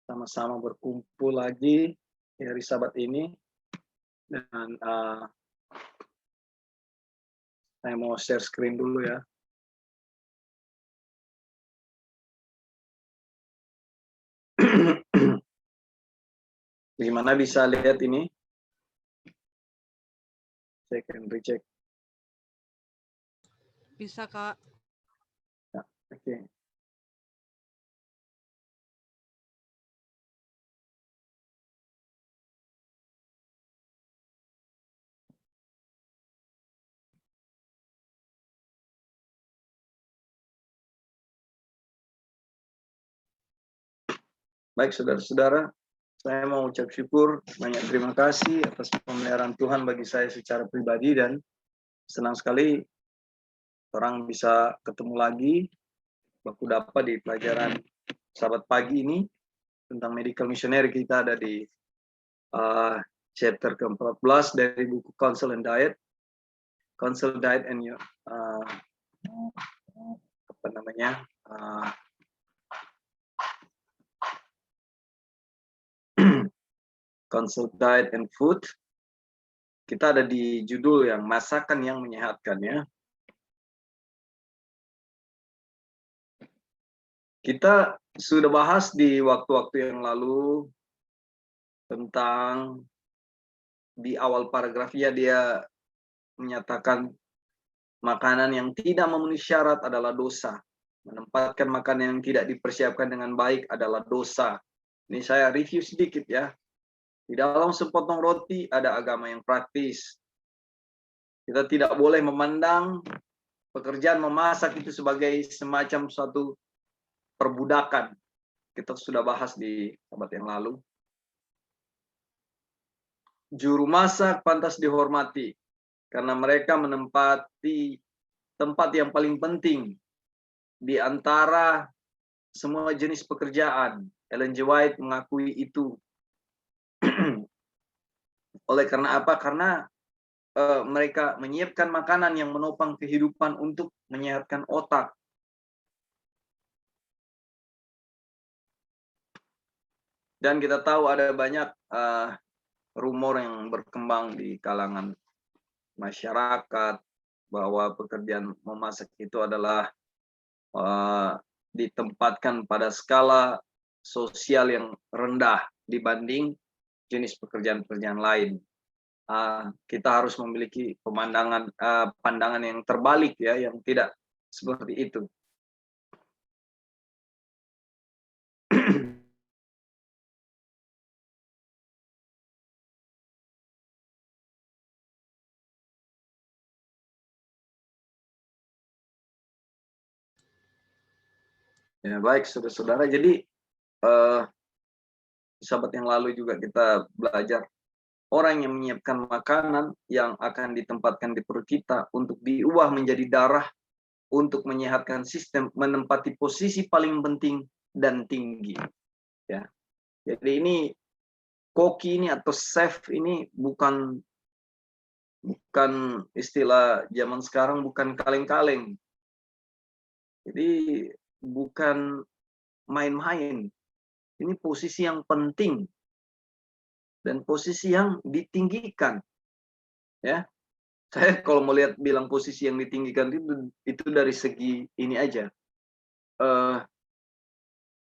sama-sama berkumpul lagi di hari Sabat ini dan saya mau share screen dulu ya. Gimana bisa lihat ini? Check and recheck. Bisa, Kak. Ya, oke. Baik, saudara-saudara, saya mau ucap syukur, banyak terima kasih atas pemeliharaan Tuhan bagi saya secara pribadi dan senang sekali orang bisa ketemu lagi baku dapat di pelajaran Sabat pagi ini tentang medical missionary. Kita ada di chapter ke-14 dari buku Counsel and Diet. Counsel, Diet and Counsel, Diet and Food. Kita ada di judul yang masakan yang menyehatkan ya. Kita sudah bahas di waktu-waktu yang lalu tentang di awal paragrafnya dia menyatakan makanan yang tidak memenuhi syarat adalah dosa. Menempatkan makanan yang tidak dipersiapkan dengan baik adalah dosa. Ini saya review sedikit ya. Di dalam sepotong roti ada agama yang praktis. Kita tidak boleh memandang pekerjaan memasak itu sebagai semacam suatu perbudakan. Kita sudah bahas di sahabat yang lalu. Juru masak pantas dihormati karena mereka menempati tempat yang paling penting di antara semua jenis pekerjaan. Ellen G. White mengakui itu. Oleh karena apa? Karena mereka menyiapkan makanan yang menopang kehidupan untuk menyehatkan otak. Dan kita tahu ada banyak rumor yang berkembang di kalangan masyarakat bahwa pekerjaan memasak itu adalah ditempatkan pada skala sosial yang rendah dibanding jenis pekerjaan-pekerjaan lain. Kita harus memiliki pandangan yang terbalik ya, yang tidak seperti itu. Ya, baik saudara-saudara. Jadi sahabat yang lalu juga kita belajar orang yang menyiapkan makanan yang akan ditempatkan di perut kita untuk diubah menjadi darah untuk menyehatkan sistem, menempati posisi paling penting dan tinggi. Ya, jadi ini koki ini atau chef ini bukan istilah zaman sekarang, bukan kaleng-kaleng. Jadi bukan main-main. Ini posisi yang penting dan posisi yang ditinggikan. Ya, saya kalau melihat bilang posisi yang ditinggikan itu dari segi ini aja.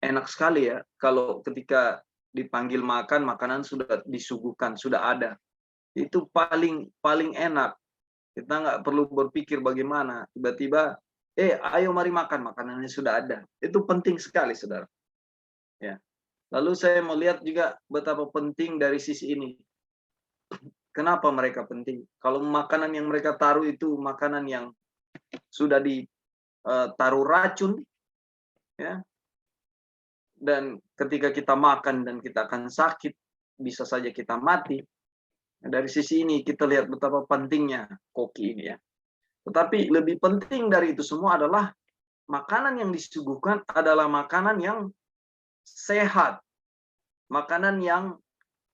Enak sekali ya kalau ketika dipanggil makan, makanan sudah disuguhkan, sudah ada. Itu paling enak. Kita nggak perlu berpikir bagaimana. Tiba-tiba, ayo mari makan, makanannya sudah ada. Itu penting sekali, saudara. Ya. Lalu saya melihat juga betapa penting dari sisi ini. Kenapa mereka penting? Kalau makanan yang mereka taruh itu makanan yang sudah ditaruh racun, ya. Dan ketika kita makan dan kita akan sakit, bisa saja kita mati. Dari sisi ini kita lihat betapa pentingnya koki ini ya. Tetapi lebih penting dari itu semua adalah makanan yang disuguhkan adalah makanan yang sehat. Makanan yang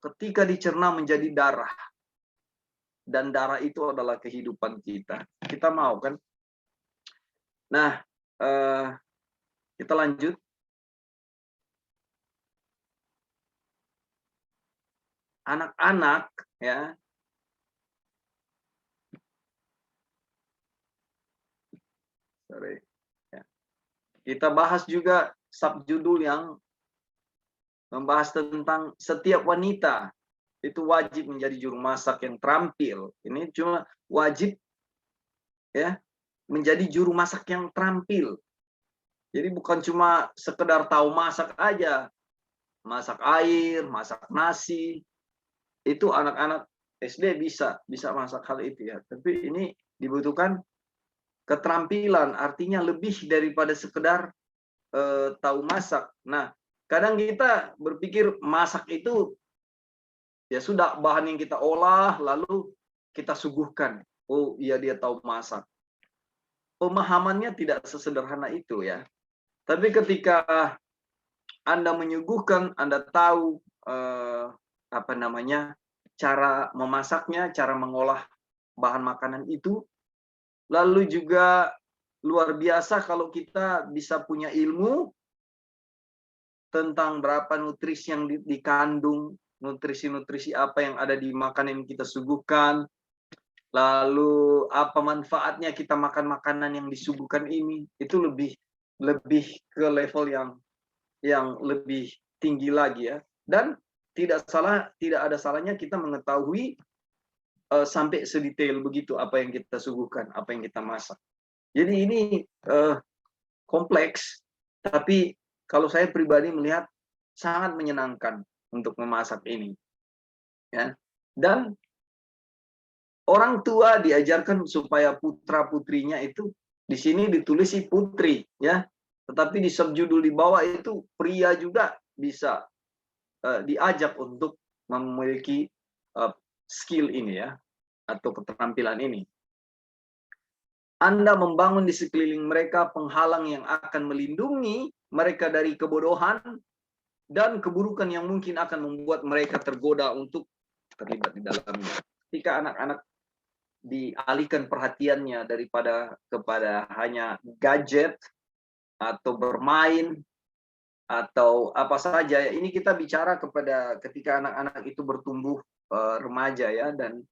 ketika dicerna menjadi darah. Dan darah itu adalah kehidupan kita. Kita mau kan? Nah, kita lanjut. anak-anak ya. Sorry. Ya. Kita bahas juga subjudul yang membahas tentang setiap wanita itu wajib menjadi juru masak yang terampil. Ini cuma wajib ya menjadi juru masak yang terampil. Jadi bukan cuma sekedar tahu masak aja. Masak air, masak nasi. Itu anak-anak SD bisa masak hal itu ya. Tapi ini dibutuhkan keterampilan, artinya lebih daripada sekedar tahu masak. Nah, kadang kita berpikir masak itu ya sudah bahan yang kita olah lalu kita suguhkan. Oh iya dia tahu masak. Pemahamannya tidak sesederhana itu ya. Tapi ketika Anda menyuguhkan, Anda tahu apa namanya cara memasaknya, cara mengolah bahan makanan itu, lalu juga luar biasa kalau kita bisa punya ilmu tentang berapa nutrisi yang dikandung, nutrisi-nutrisi apa yang ada di makanan yang kita suguhkan, lalu apa manfaatnya kita makan makanan yang disuguhkan ini, itu lebih ke level yang lebih tinggi lagi ya. Dan tidak ada salahnya kita mengetahui sampai sedetail begitu apa yang kita suguhkan, apa yang kita masak. Jadi ini kompleks, tapi kalau saya pribadi melihat sangat menyenangkan untuk memasak ini. Ya. Dan orang tua diajarkan supaya putra-putrinya itu di sini ditulis si putri ya. Tetapi di subjudul di bawah itu pria juga bisa diajak untuk memiliki skill ini ya atau keterampilan ini. Anda membangun di sekeliling mereka penghalang yang akan melindungi mereka dari kebodohan dan keburukan yang mungkin akan membuat mereka tergoda untuk terlibat di dalamnya. Ketika anak-anak dialihkan perhatiannya kepada hanya gadget atau bermain atau apa saja, ini kita bicara ketika anak-anak itu bertumbuh remaja ya, dan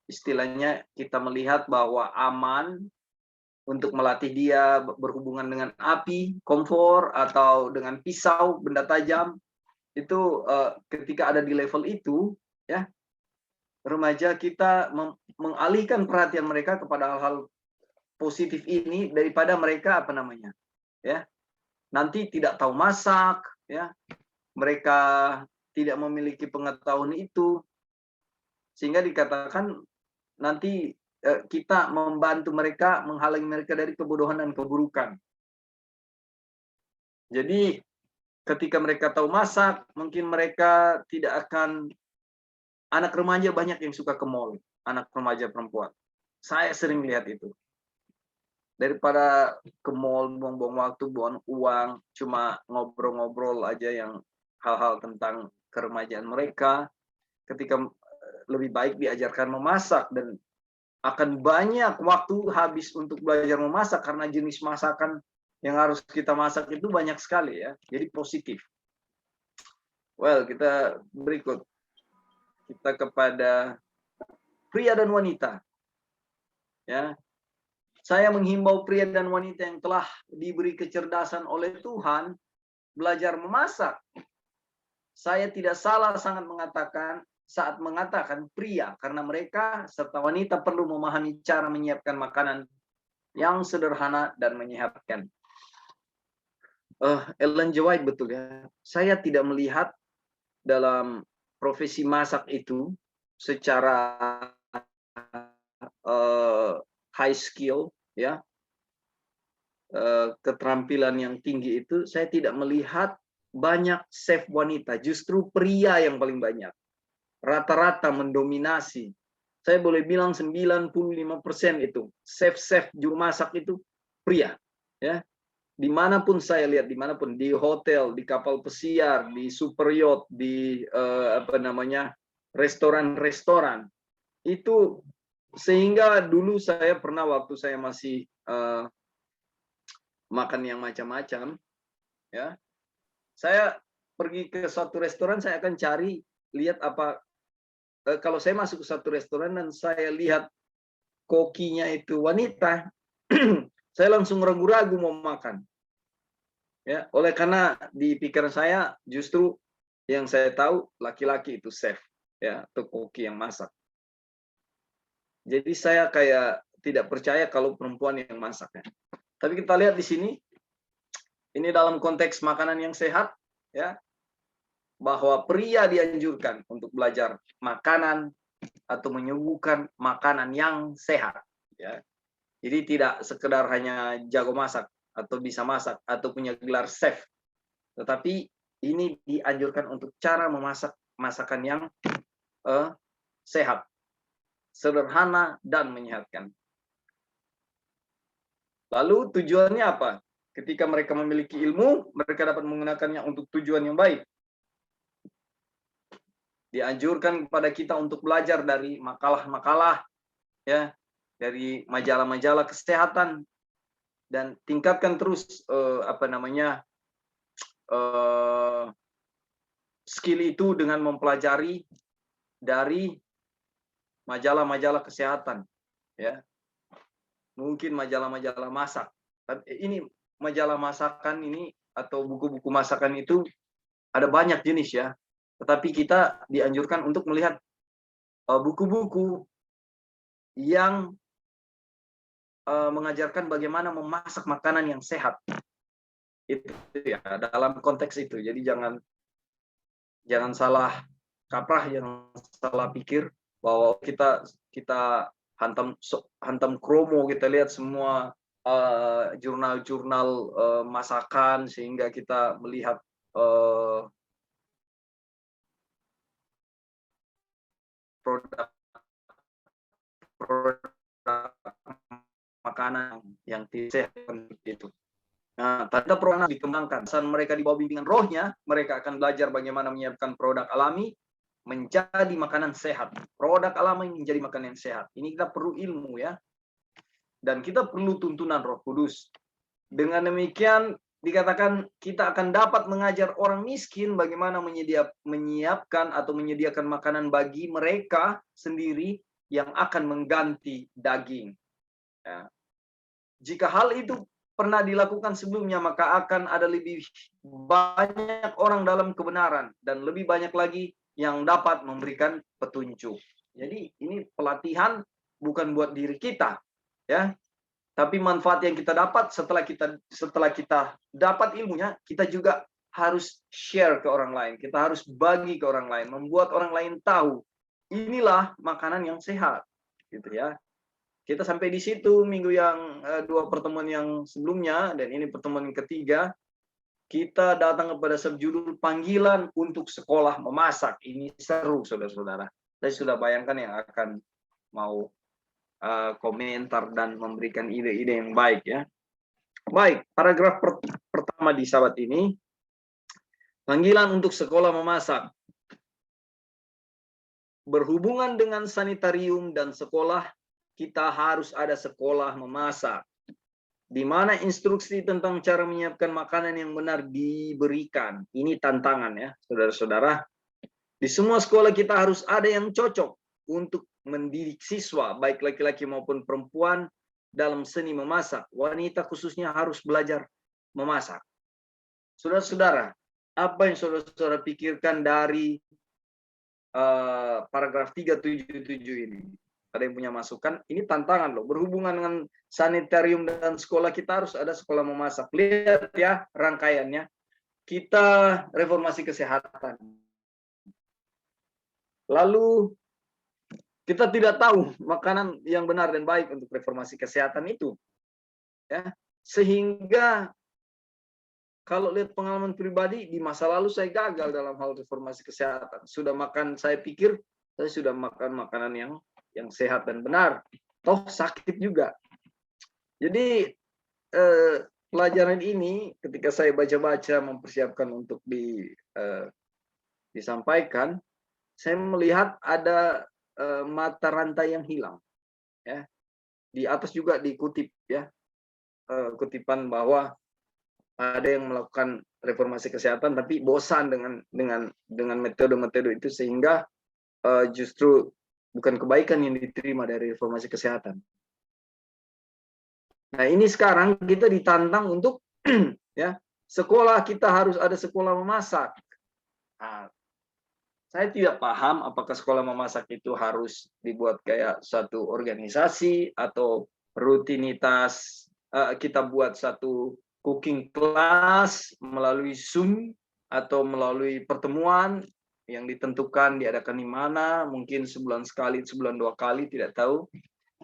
istilahnya kita melihat bahwa aman untuk melatih dia berhubungan dengan api, kompor, atau dengan pisau, benda tajam. Itu ketika ada di level itu, ya, remaja kita mengalihkan perhatian mereka kepada hal-hal positif ini daripada mereka apa namanya, ya, nanti tidak tahu masak, ya, mereka tidak memiliki pengetahuan itu, sehingga dikatakan nanti kita membantu mereka, menghalangi mereka dari kebodohan dan keburukan. Jadi ketika mereka tahu masak, mungkin mereka tidak akan, anak remaja banyak yang suka ke mall, anak remaja perempuan. Saya sering lihat itu. Daripada ke mall, buang-buang waktu, buang uang, cuma ngobrol-ngobrol aja yang hal-hal tentang keremajaan mereka, ketika lebih baik diajarkan memasak, dan akan banyak waktu habis untuk belajar memasak karena jenis masakan yang harus kita masak itu banyak sekali ya. Jadi positif. Well, kita berikut. Kita kepada pria dan wanita. Ya. Saya menghimbau pria dan wanita yang telah diberi kecerdasan oleh Tuhan belajar memasak. Saya tidak salah sangat saat mengatakan pria, karena mereka serta wanita perlu memahami cara menyiapkan makanan yang sederhana dan menyehatkan. Ellen G. White, betul ya. Saya tidak melihat dalam profesi masak itu secara high skill, ya, keterampilan yang tinggi itu, saya tidak melihat banyak chef wanita, justru pria yang paling banyak. Rata-rata mendominasi. Saya boleh bilang 95% itu chef juru masak itu pria, ya. Dimanapun saya lihat, dimanapun, di hotel, di kapal pesiar, di super yacht, di restoran-restoran itu, sehingga dulu saya pernah waktu saya masih makan yang macam-macam, ya, saya pergi ke suatu restoran, saya akan cari lihat apa. Kalau saya masuk ke satu restoran dan saya lihat kokinya itu wanita, saya langsung ragu-ragu mau makan. Ya, oleh karena di pikiran saya justru yang saya tahu laki-laki itu chef, ya, atau koki yang masak. Jadi saya kayak tidak percaya kalau perempuan yang masak. Ya. Tapi kita lihat di sini, ini dalam konteks makanan yang sehat, ya, bahwa pria dianjurkan untuk belajar makanan atau menyuguhkan makanan yang sehat. Ya. Jadi tidak sekedar hanya jago masak atau bisa masak atau punya gelar chef, tetapi ini dianjurkan untuk cara memasak masakan yang sehat, sederhana, dan menyehatkan. Lalu tujuannya apa? Ketika mereka memiliki ilmu, mereka dapat menggunakannya untuk tujuan yang baik. Dianjurkan kepada kita untuk belajar dari makalah-makalah, ya, dari majalah-majalah kesehatan, dan tingkatkan terus skill itu dengan mempelajari dari majalah-majalah kesehatan, ya, mungkin majalah-majalah masak. Ini majalah masakan ini atau buku-buku masakan itu ada banyak jenis, ya, tetapi kita dianjurkan untuk melihat buku-buku yang mengajarkan bagaimana memasak makanan yang sehat. Itu, ya, dalam konteks itu. Jadi jangan salah kaprah, yang salah pikir bahwa kita hantam kromo, kita lihat semua jurnal-jurnal masakan sehingga kita melihat produk makanan yang sehat itu. Nah, tanda produk dikembangkan. Saat mereka di bawah bimbingan rohnya, mereka akan belajar bagaimana menyiapkan produk alami menjadi makanan sehat. Produk alami menjadi makanan yang sehat. Ini kita perlu ilmu, ya. Dan kita perlu tuntunan Roh Kudus. Dengan demikian dikatakan kita akan dapat mengajar orang miskin bagaimana menyiapkan atau menyediakan makanan bagi mereka sendiri yang akan mengganti daging. Ya. Jika hal itu pernah dilakukan sebelumnya, maka akan ada lebih banyak orang dalam kebenaran dan lebih banyak lagi yang dapat memberikan petunjuk. Jadi ini pelatihan bukan buat diri kita, ya, tapi manfaat yang kita dapat setelah kita dapat ilmunya, kita juga harus share ke orang lain. Kita harus bagi ke orang lain, membuat orang lain tahu inilah makanan yang sehat, gitu, ya. Kita sampai di situ minggu yang 2 pertemuan yang sebelumnya, dan ini pertemuan yang ketiga. Kita datang kepada subjudul panggilan untuk sekolah memasak. Ini seru, saudara-saudara. Saya sudah bayangkan yang akan mau komentar dan memberikan ide-ide yang baik, ya. Baik, paragraf pertama di sahabat ini, panggilan untuk sekolah memasak. Berhubungan dengan sanitarium dan sekolah, kita harus ada sekolah memasak, di mana instruksi tentang cara menyiapkan makanan yang benar diberikan. Ini tantangan, ya, saudara-saudara. Di semua sekolah kita harus ada yang cocok untuk mendidik siswa, baik laki-laki maupun perempuan, dalam seni memasak. Wanita khususnya harus belajar memasak. Saudara-saudara, apa yang saudara-saudara pikirkan dari paragraf 377 ini? Ada yang punya masukan? Ini tantangan loh. Berhubungan dengan sanitarium dan sekolah, kita harus ada sekolah memasak. Lihat, ya, rangkaiannya. Kita reformasi kesehatan. Lalu kita tidak tahu makanan yang benar dan baik untuk reformasi kesehatan itu, ya. Sehingga kalau lihat pengalaman pribadi, di masa lalu saya gagal dalam hal reformasi kesehatan. Saya pikir saya sudah makan makanan yang sehat dan benar, toh sakit juga. Jadi pelajaran ini ketika saya baca-baca mempersiapkan untuk disampaikan, saya melihat ada mata rantai yang hilang, ya. Di atas juga dikutip, ya, kutipan bahwa ada yang melakukan reformasi kesehatan, tapi bosan dengan metode-metode itu, sehingga justru bukan kebaikan yang diterima dari reformasi kesehatan. Nah, ini sekarang kita ditantang untuk ya, sekolah kita harus ada sekolah memasak. Nah, saya tidak paham apakah sekolah memasak itu harus dibuat kayak satu organisasi atau rutinitas, kita buat satu cooking class melalui Zoom atau melalui pertemuan yang ditentukan diadakan di mana, mungkin sebulan sekali, sebulan 2 kali, tidak tahu.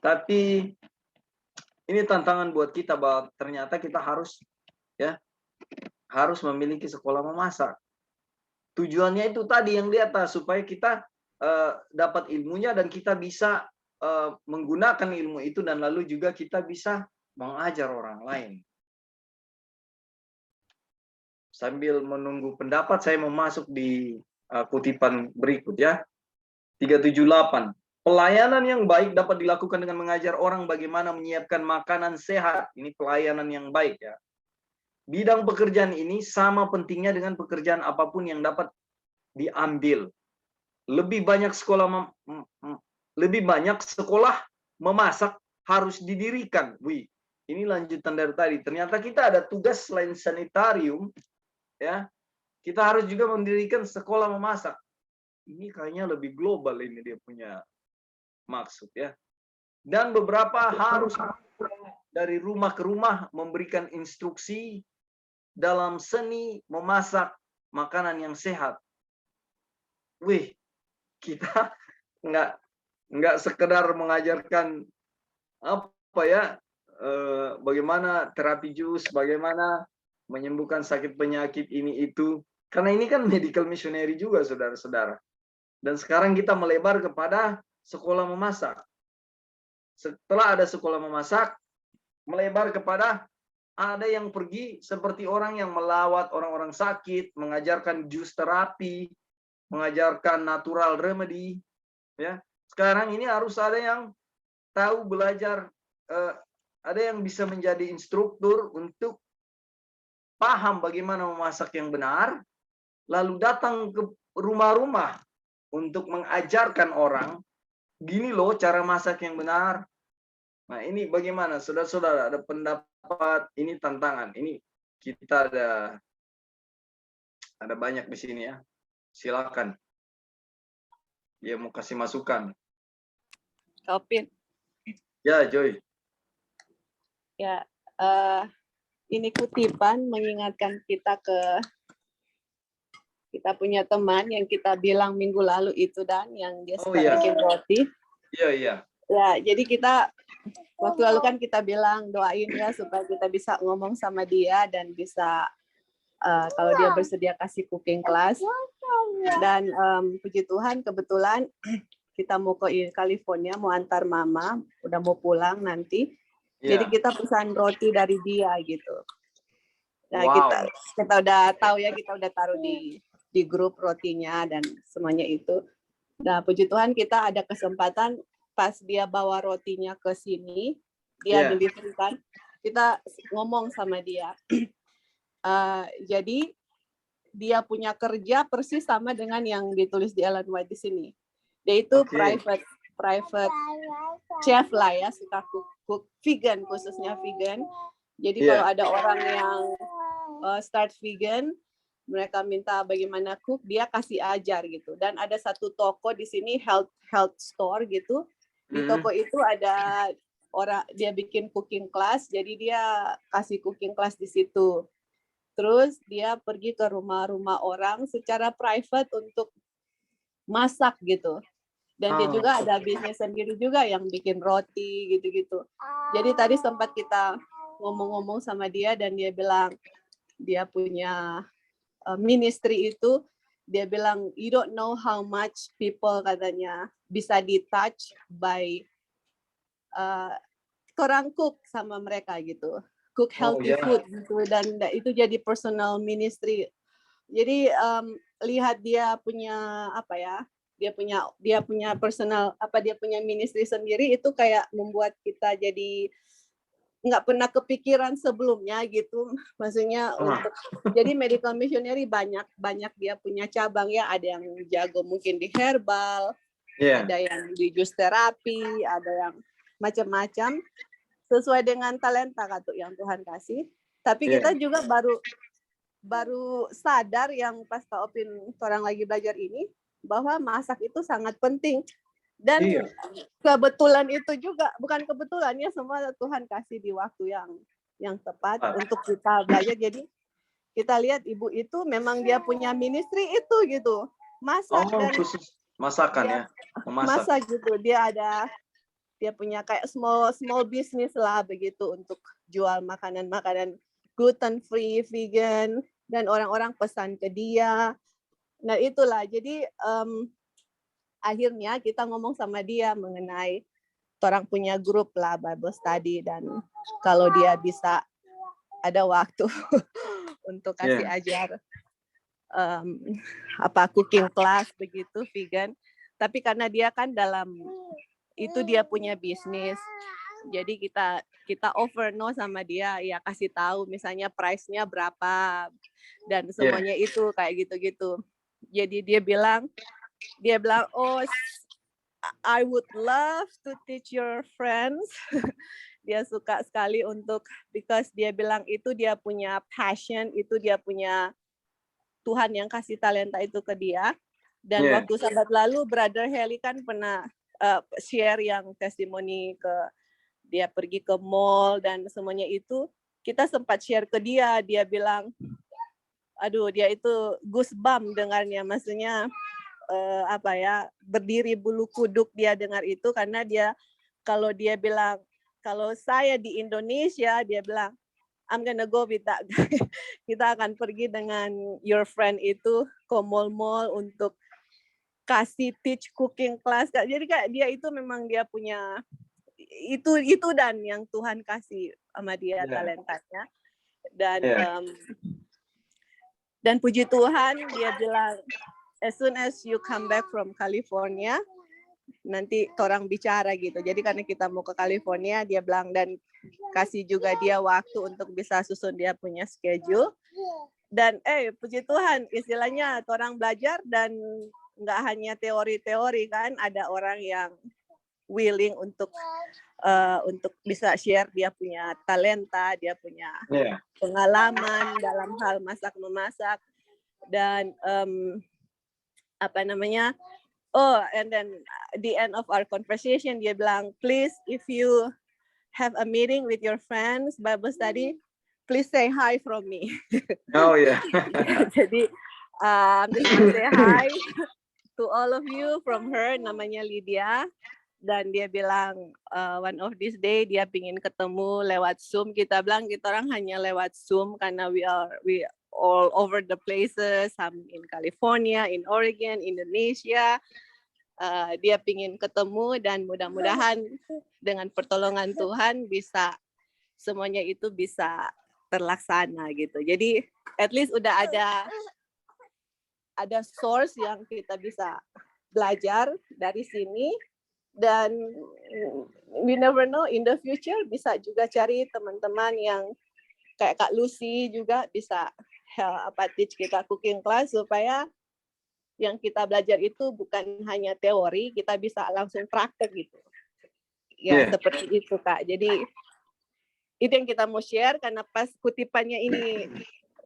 Tapi ini tantangan buat kita bahwa ternyata kita harus memiliki sekolah memasak. Tujuannya itu tadi yang di atas, supaya kita dapat ilmunya dan kita bisa menggunakan ilmu itu, dan lalu juga kita bisa mengajar orang lain. Sambil menunggu pendapat, saya mau masuk di kutipan berikut ya. 378. Pelayanan yang baik dapat dilakukan dengan mengajar orang bagaimana menyiapkan makanan sehat. Ini pelayanan yang baik ya. Bidang pekerjaan ini sama pentingnya dengan pekerjaan apapun yang dapat diambil. Lebih banyak sekolah memasak harus didirikan. Wih, ini lanjutan dari tadi. Ternyata kita ada tugas selain sanitarium, ya. Kita harus juga mendirikan sekolah memasak. Ini kayaknya lebih global, ini dia punya maksud ya. Dan beberapa harus dari rumah ke rumah memberikan instruksi dalam seni memasak makanan yang sehat. Wih, kita nggak sekedar mengajarkan apa ya, bagaimana terapi jus, bagaimana menyembuhkan sakit penyakit ini itu, karena ini kan medical missionary juga, saudara-saudara. Dan sekarang kita melebar kepada sekolah memasak. Setelah ada sekolah memasak, melebar kepada ada yang pergi seperti orang yang melawat orang-orang sakit, mengajarkan jus terapi, mengajarkan natural remedy, ya. Sekarang ini harus ada yang tahu belajar, ada yang bisa menjadi instruktur untuk paham bagaimana memasak yang benar, lalu datang ke rumah-rumah untuk mengajarkan orang, gini loh cara masak yang benar. Nah, ini bagaimana, saudara-saudara, ada pendapat, ini tantangan, ini kita ada banyak di sini ya. Silakan. Dia mau kasih masukan. Taufik. Ya, Joy. Ya, ini kutipan mengingatkan kita punya teman yang kita bilang minggu lalu itu, dan yang dia suka bikin roti. Iya, iya. Ya, jadi kita waktu lalu kan kita bilang doain ya supaya kita bisa ngomong sama dia dan bisa kalau dia bersedia kasih cooking class. Dan puji Tuhan kebetulan kita mau ke California, mau antar mama, udah mau pulang nanti. Yeah. Jadi kita pesan roti dari dia gitu. Nah, wow. kita udah tahu ya, kita udah taruh di grup rotinya dan semuanya itu. Nah, puji Tuhan kita ada kesempatan pas dia bawa rotinya ke sini, dia deliverykan, kita ngomong sama dia. Jadi dia punya kerja persis sama dengan yang ditulis di Ellen White di sini. Dia itu private chef lah ya, suka cook vegan, khususnya vegan. Jadi kalau ada orang yang start vegan, mereka minta bagaimana cook, dia kasih ajar gitu. Dan ada satu toko di sini, health store gitu. Di toko itu ada orang, dia bikin cooking class, jadi dia kasih cooking class di situ. Terus dia pergi ke rumah-rumah orang secara private untuk masak gitu. Dan dia juga ada bisnis sendiri juga yang bikin roti gitu-gitu. Jadi tadi sempat kita ngomong-ngomong sama dia dan dia bilang dia punya ministry itu, dia bilang you don't know how much people katanya bisa di-touch by orang cook sama mereka gitu. Cook healthy food gitu, dan itu jadi personal ministry. Jadi lihat dia punya apa ya, dia punya personal dia punya ministry sendiri, itu kayak membuat kita jadi nggak pernah kepikiran sebelumnya gitu, maksudnya untuk jadi medical missionary banyak dia punya cabang ya, ada yang jago mungkin di herbal, ada yang di jus terapi, ada yang macam-macam sesuai dengan talenta Kak yang Tuhan kasih. Tapi kita juga baru sadar yang pas Kak Opin orang lagi belajar ini bahwa masak itu sangat penting. Dan kebetulan itu juga, bukan kebetulan ya, semua Tuhan kasih di waktu yang tepat untuk kita belajar. Jadi kita lihat ibu itu memang dia punya ministry itu gitu, masak dan khusus masakan ya, masak gitu. Dia punya kayak small business lah begitu untuk jual makanan-makanan gluten free, vegan, dan orang-orang pesan ke dia. Nah itulah jadi akhirnya kita ngomong sama dia mengenai orang punya grup lah Bible study, dan kalau dia bisa ada waktu untuk kasih ajar cooking class begitu vegan. Tapi karena dia kan dalam itu dia punya bisnis, jadi kita offer sama dia ya, kasih tahu misalnya price-nya berapa dan semuanya itu kayak gitu-gitu. Jadi dia bilang, oh, I would love to teach your friends. Dia suka sekali because dia bilang itu dia punya passion, itu dia punya Tuhan yang kasih talenta itu ke dia. Dan waktu Sabat lalu, Brother Heli kan pernah share yang testimoni dia pergi ke mall dan semuanya itu, kita sempat share ke dia. Dia bilang, aduh dia itu goosebump dengarnya, maksudnya berdiri bulu kuduk dia dengar itu, karena kalau dia bilang, kalau saya di Indonesia, dia bilang, I'm gonna go with that guy. Kita akan pergi dengan your friend itu ke mall-mall untuk kasih teach cooking class. Jadi kayak dia itu memang dia punya itu dan yang Tuhan kasih sama dia talentanya. Dan puji Tuhan dia bilang, as soon as you come back from California, nanti orang bicara gitu. Jadi karena kita mau ke California, dia bilang, dan kasih juga dia waktu untuk bisa susun dia punya schedule. Dan puji Tuhan, istilahnya orang belajar dan nggak hanya teori-teori kan, ada orang yang willing untuk bisa share dia punya talenta, dia punya pengalaman dalam hal masak-memasak. Dan and then the end of our conversation, dia bilang, please, if you have a meeting with your friends, Bible study, please say hi from me. Oh yeah. Jadi just say hi to all of you from her, namanya Lydia. Dan dia bilang one of this day dia pingin ketemu lewat Zoom. Kita bilang kita orang hanya lewat Zoom karena we all over the places, some in California, in Oregon, Indonesia. Dia pingin ketemu dan mudah-mudahan dengan pertolongan Tuhan bisa semuanya itu bisa terlaksana gitu. Jadi at least udah ada source yang kita bisa belajar dari sini. Dan we never know, in the future bisa juga cari teman-teman yang kayak Kak Lucy juga bisa teach kita cooking class, supaya yang kita belajar itu bukan hanya teori, kita bisa langsung praktek gitu. Ya seperti itu Kak. Jadi itu yang kita mau share, karena pas kutipannya ini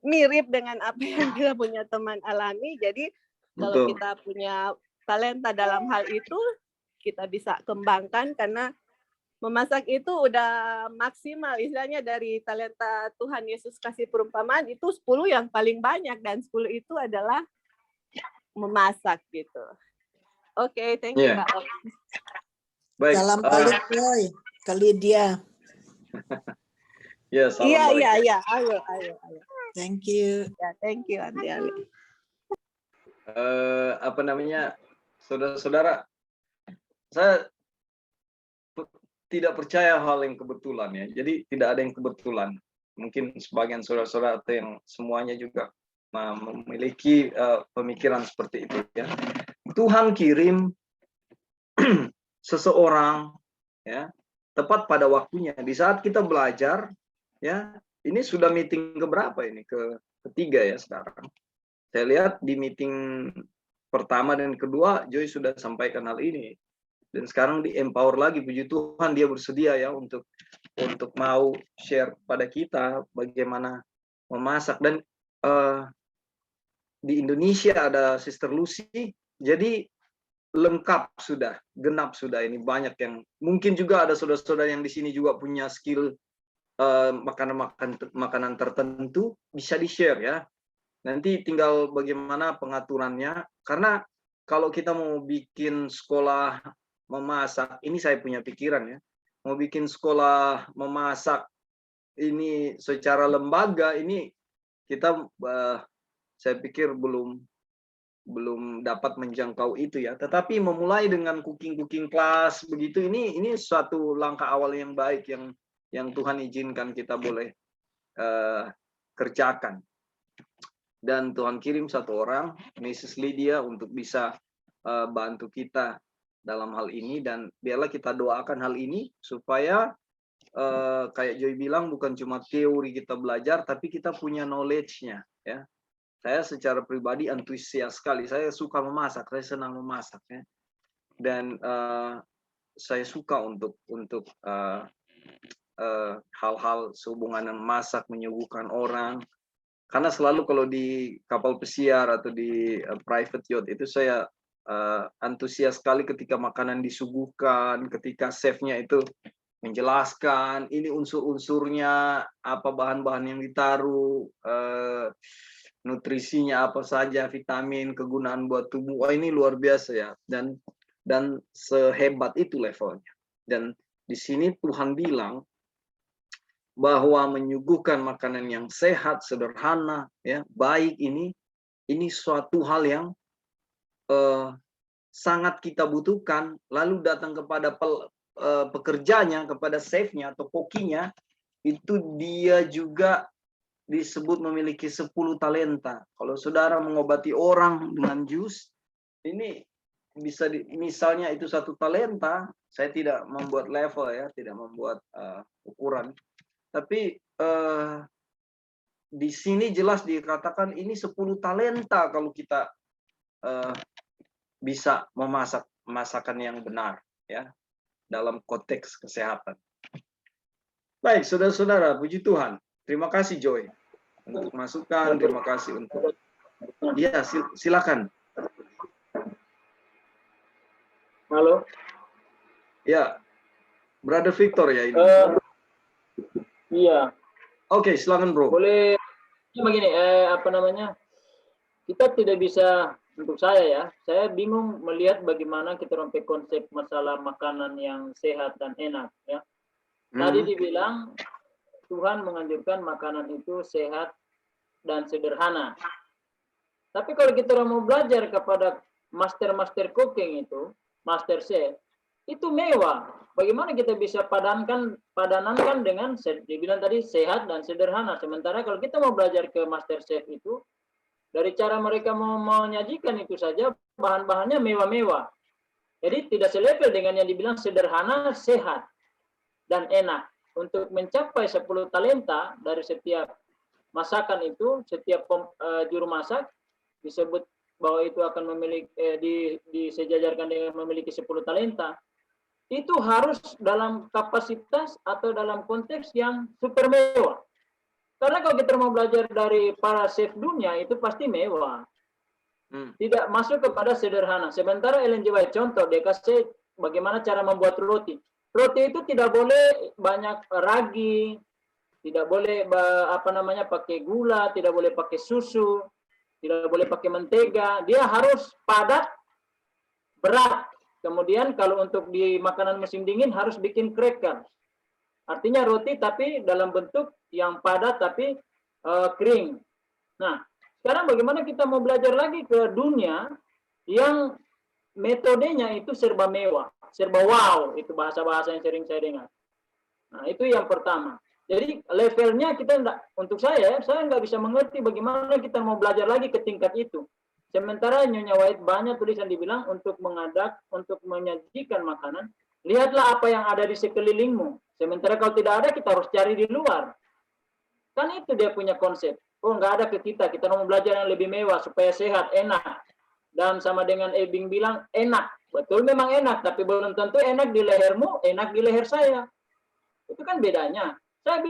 mirip dengan apa yang kita punya teman alami. Jadi kalau kita punya talenta dalam hal itu, kita bisa kembangkan, karena memasak itu udah maksimal, istilahnya dari talenta Tuhan Yesus kasih perumpamaan itu 10 yang paling banyak, dan 10 itu adalah memasak gitu. Oke, thank you Kak. Baik. Salam balik ke Lydia. Salam balik. Iya, ayo. Thank you. Ya, thank you Auntie Ali. Saudara-saudara, saya tidak percaya hal yang kebetulan ya. Jadi tidak ada yang kebetulan. Mungkin sebagian saudara-saudara atau yang semuanya juga memiliki pemikiran seperti itu ya. Tuhan kirim seseorang ya tepat pada waktunya. Di saat kita belajar, ya, ini sudah meeting keberapa ini? Ketiga ya sekarang. Saya lihat di meeting pertama dan kedua, Joy sudah sampaikan hal ini. Dan sekarang di empower lagi, puji Tuhan dia bersedia ya untuk mau share pada kita bagaimana memasak. Dan di Indonesia ada Sister Lucy, jadi lengkap sudah, genap sudah. Ini banyak yang mungkin juga ada saudara-saudara yang di sini juga punya skill makanan tertentu, bisa di-share ya. Nanti tinggal bagaimana pengaturannya, karena kalau kita mau bikin sekolah memasak, ini saya punya pikiran ya, mau bikin sekolah memasak ini secara lembaga, ini kita saya pikir belum dapat menjangkau itu ya. Tetapi memulai dengan cooking class begitu, ini suatu langkah awal yang baik yang Tuhan izinkan kita boleh kerjakan. Dan Tuhan kirim satu orang, Mrs. Lydia, untuk bisa bantu kita dalam hal ini, dan biarlah kita doakan hal ini supaya kayak Joy bilang, bukan cuma teori kita belajar, tapi kita punya knowledge-nya ya. Saya secara pribadi antusias sekali, saya suka memasak, saya senang memasak ya. Dan saya suka untuk hal-hal sehubungan dengan masak, menyuguhkan orang. Karena selalu kalau di kapal pesiar atau di private yacht itu saya antusias sekali ketika makanan disuguhkan, ketika chefnya itu menjelaskan ini unsur-unsurnya, apa bahan-bahan yang ditaruh, nutrisinya apa saja, vitamin, kegunaan buat tubuh. Wah, ini luar biasa ya, dan sehebat itu levelnya. Dan di sini Tuhan bilang bahwa menyuguhkan makanan yang sehat, sederhana, ya, baik, ini suatu hal yang sangat kita butuhkan. Lalu datang kepada pekerjanya, kepada chefnya atau kokinya, itu dia juga disebut memiliki 10 talenta. Kalau saudara mengobati orang dengan jus, ini bisa misalnya itu 1 talenta. Saya tidak membuat level ya, tidak membuat ukuran. Tapi di sini jelas dikatakan ini 10 talenta kalau kita bisa memasak masakan yang benar ya, dalam konteks kesehatan. Baik, saudara-saudara, puji Tuhan. Terima kasih Joy untuk masukan, terima kasih untuk ya, silakan. Halo. Ya, Brother Victor ya ini. Iya. Oke, silakan bro. Boleh begini, apa namanya? Kita tidak bisa, untuk saya bingung melihat bagaimana kita rompi konsep masalah makanan yang sehat dan enak ya. Tadi dibilang Tuhan menganjurkan makanan itu sehat dan sederhana. Tapi kalau kita mau belajar kepada master cooking itu, master chef, itu mewah. Bagaimana kita bisa padanankan dengan, dibilang tadi, sehat dan sederhana. Sementara kalau kita mau belajar ke master chef itu, dari cara mereka mau menyajikan itu saja, bahan-bahannya mewah-mewah. Jadi tidak selevel dengan yang dibilang sederhana, sehat, dan enak. Untuk mencapai 10 talenta dari setiap masakan itu, setiap juru masak disebut bahwa itu akan memiliki disejajarkan dengan memiliki 10 talenta. Itu harus dalam kapasitas atau dalam konteks yang super mewah. Karena kalau kita mau belajar dari para chef dunia itu pasti mewah. Tidak masuk kepada sederhana. Sementara Ellen G. White contoh, dia kasih bagaimana cara membuat roti. Roti itu tidak boleh banyak ragi, tidak boleh pakai gula, tidak boleh pakai susu, tidak boleh pakai mentega. Dia harus padat, berat. Kemudian kalau untuk di makanan musim dingin harus bikin cracker. Artinya roti tapi dalam bentuk yang padat tapi kering. Nah, sekarang bagaimana kita mau belajar lagi ke dunia yang metodenya itu serba mewah, serba wow, itu bahasa-bahasa yang sering saya dengar. Nah, itu yang pertama. Jadi levelnya kita enggak, untuk saya nggak bisa mengerti bagaimana kita mau belajar lagi ke tingkat itu. Sementara Nyonya White banyak tulisan dibilang untuk menyajikan makanan Lihatlah apa yang ada di sekelilingmu. Sementara kalau tidak ada, kita harus cari di luar. Kan itu dia punya konsep. Oh, nggak ada ke kita mau belajar yang lebih mewah supaya sehat, enak. Dan sama dengan Ebing bilang, enak. Betul memang enak, tapi belum tentu enak di lehermu, enak di leher saya. Itu kan bedanya.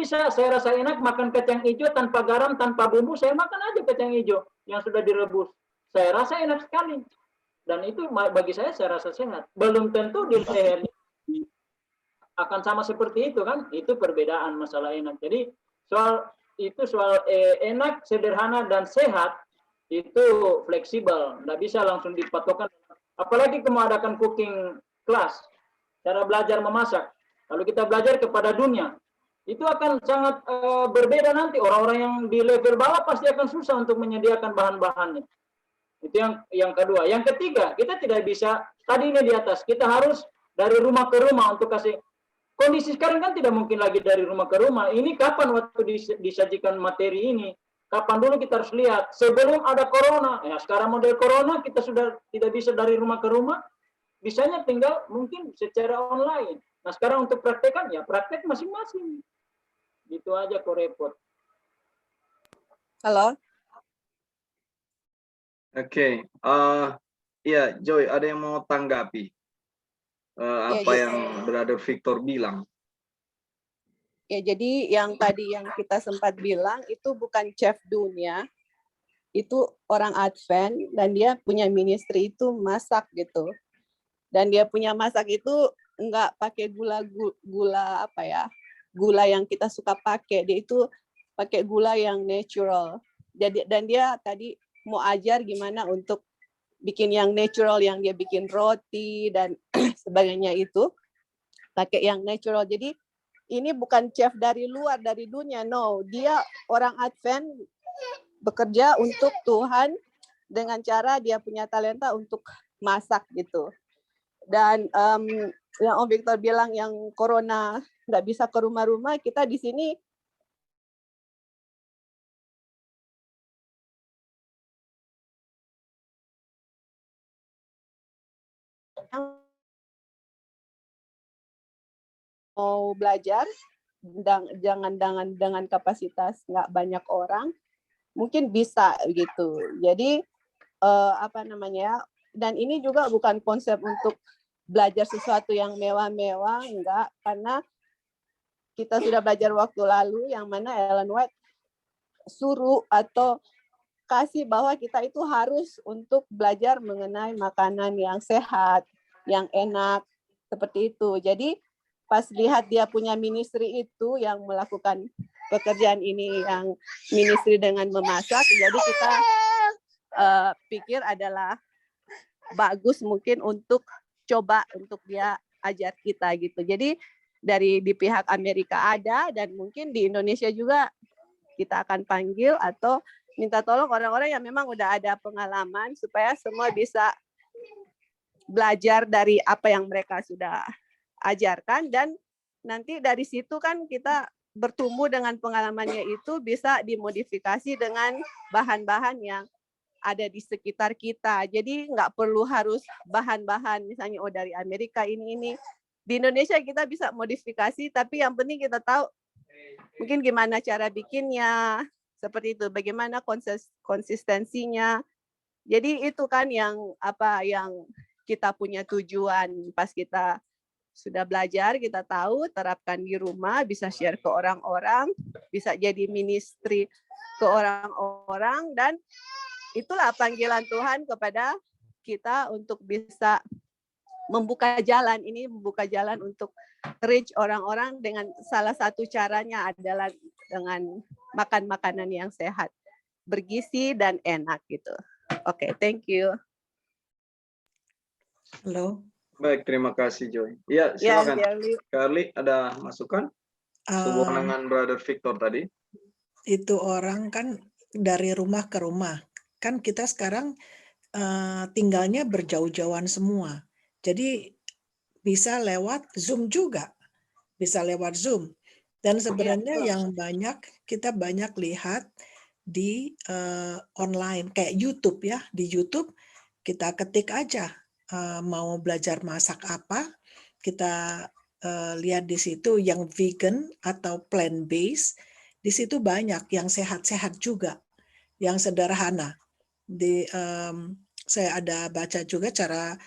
Saya rasa enak makan kacang hijau tanpa garam, tanpa bumbu, saya makan aja kacang hijau yang sudah direbus. Saya rasa enak sekali. Dan itu bagi saya rasa sehat. Belum tentu di lehernya akan sama seperti itu kan. Itu perbedaan masalah enak. Jadi soal enak, sederhana, dan sehat, itu fleksibel. Nggak bisa langsung dipatokan. Apalagi mengadakan cooking class, cara belajar memasak. Kalau kita belajar kepada dunia, itu akan sangat berbeda nanti. Orang-orang yang di level bawah pasti akan susah untuk menyediakan bahan-bahannya. Itu yang kedua. Yang ketiga, kita tidak bisa, tadi ini di atas, kita harus dari rumah ke rumah untuk kasih. Kondisi sekarang kan tidak mungkin lagi dari rumah ke rumah. Ini kapan waktu disajikan materi ini? Kapan dulu kita harus lihat? Sebelum ada corona. Ya, sekarang model corona kita sudah tidak bisa dari rumah ke rumah. Bisanya tinggal mungkin secara online. Nah sekarang untuk praktekan, ya praktek masing-masing. Gitu aja kok repot. Halo? Oke. Iya, Joy, ada yang mau tanggapi apa Ya, yang Brother Victor bilang? ya, jadi yang tadi yang kita sempat bilang itu bukan chef dunia, itu orang Advent dan dia punya ministry itu masak gitu. Dan dia punya masak itu enggak pakai gula apa ya? Gula yang kita suka pakai. Dia itu pakai gula yang natural. Jadi dan dia tadi mau ajar gimana untuk bikin yang natural, yang dia bikin roti dan sebagainya itu pakai yang natural. Jadi ini bukan chef dari luar, dari dunia, no. Dia orang Advent bekerja untuk Tuhan dengan cara dia punya talenta untuk masak gitu. Dan yang Om Victor bilang yang corona nggak bisa ke rumah-rumah, kita di sini mau belajar jangan dengan kapasitas nggak banyak orang mungkin bisa gitu. Jadi apa namanya, dan ini juga bukan konsep untuk belajar sesuatu yang mewah-mewah, enggak, karena kita sudah belajar waktu lalu yang mana Ellen White suruh atau kasih bahwa kita itu harus untuk belajar mengenai makanan yang sehat, yang enak, seperti itu. Jadi pas lihat dia punya ministry itu yang melakukan pekerjaan ini, yang ministry dengan memasak, jadi kita pikir adalah bagus mungkin untuk coba untuk dia ajar kita gitu. Jadi dari di pihak Amerika ada dan mungkin di Indonesia juga kita akan panggil atau minta tolong orang-orang yang memang udah ada pengalaman supaya semua bisa belajar dari apa yang mereka sudah ajarkan dan nanti dari situ kan kita bertumbuh dengan pengalamannya itu bisa dimodifikasi dengan bahan-bahan yang ada di sekitar kita. Jadi nggak perlu harus bahan-bahan misalnya dari Amerika ini. Di Indonesia kita bisa modifikasi tapi yang penting kita tahu mungkin gimana cara bikinnya, seperti itu, bagaimana konsistensinya. Jadi itu kan yang kita punya tujuan pas kita sudah belajar, kita tahu, terapkan di rumah, bisa share ke orang-orang, bisa jadi ministry ke orang-orang, dan itulah panggilan Tuhan kepada kita untuk bisa membuka jalan. Ini membuka jalan untuk reach orang-orang dengan salah satu caranya adalah dengan makan makanan yang sehat, bergizi dan enak gitu. Oke, thank you. Halo. Baik, terima kasih Joy. Ya, silakan. Carly, ada masukan? Sehubungan dengan Brother Victor tadi. Itu orang kan dari rumah ke rumah. Kan kita sekarang tinggalnya berjauh-jauhan semua. Jadi bisa lewat Zoom juga. Bisa lewat Zoom. Dan sebenarnya yang kita banyak lihat di online. Kayak YouTube ya. Di YouTube kita ketik aja mau belajar masak apa, kita lihat di situ yang vegan atau plant based, di situ banyak yang sehat-sehat juga, yang sederhana. Saya ada baca juga cara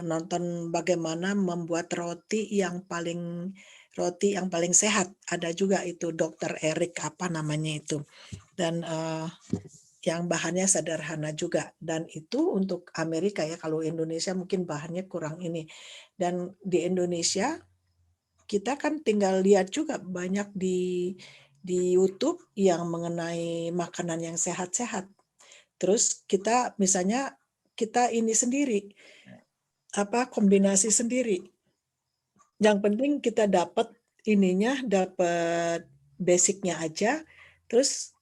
nonton bagaimana membuat roti yang paling sehat. Ada juga itu Dr. Eric apa namanya itu. Dan yang bahannya sederhana juga, dan itu untuk Amerika ya. Kalau Indonesia mungkin bahannya kurang ini. Dan di Indonesia kita kan tinggal lihat juga banyak di YouTube yang mengenai makanan yang sehat-sehat. Terus kita misalnya kita ini sendiri kombinasi sendiri. Yang penting kita dapat basicnya aja, terus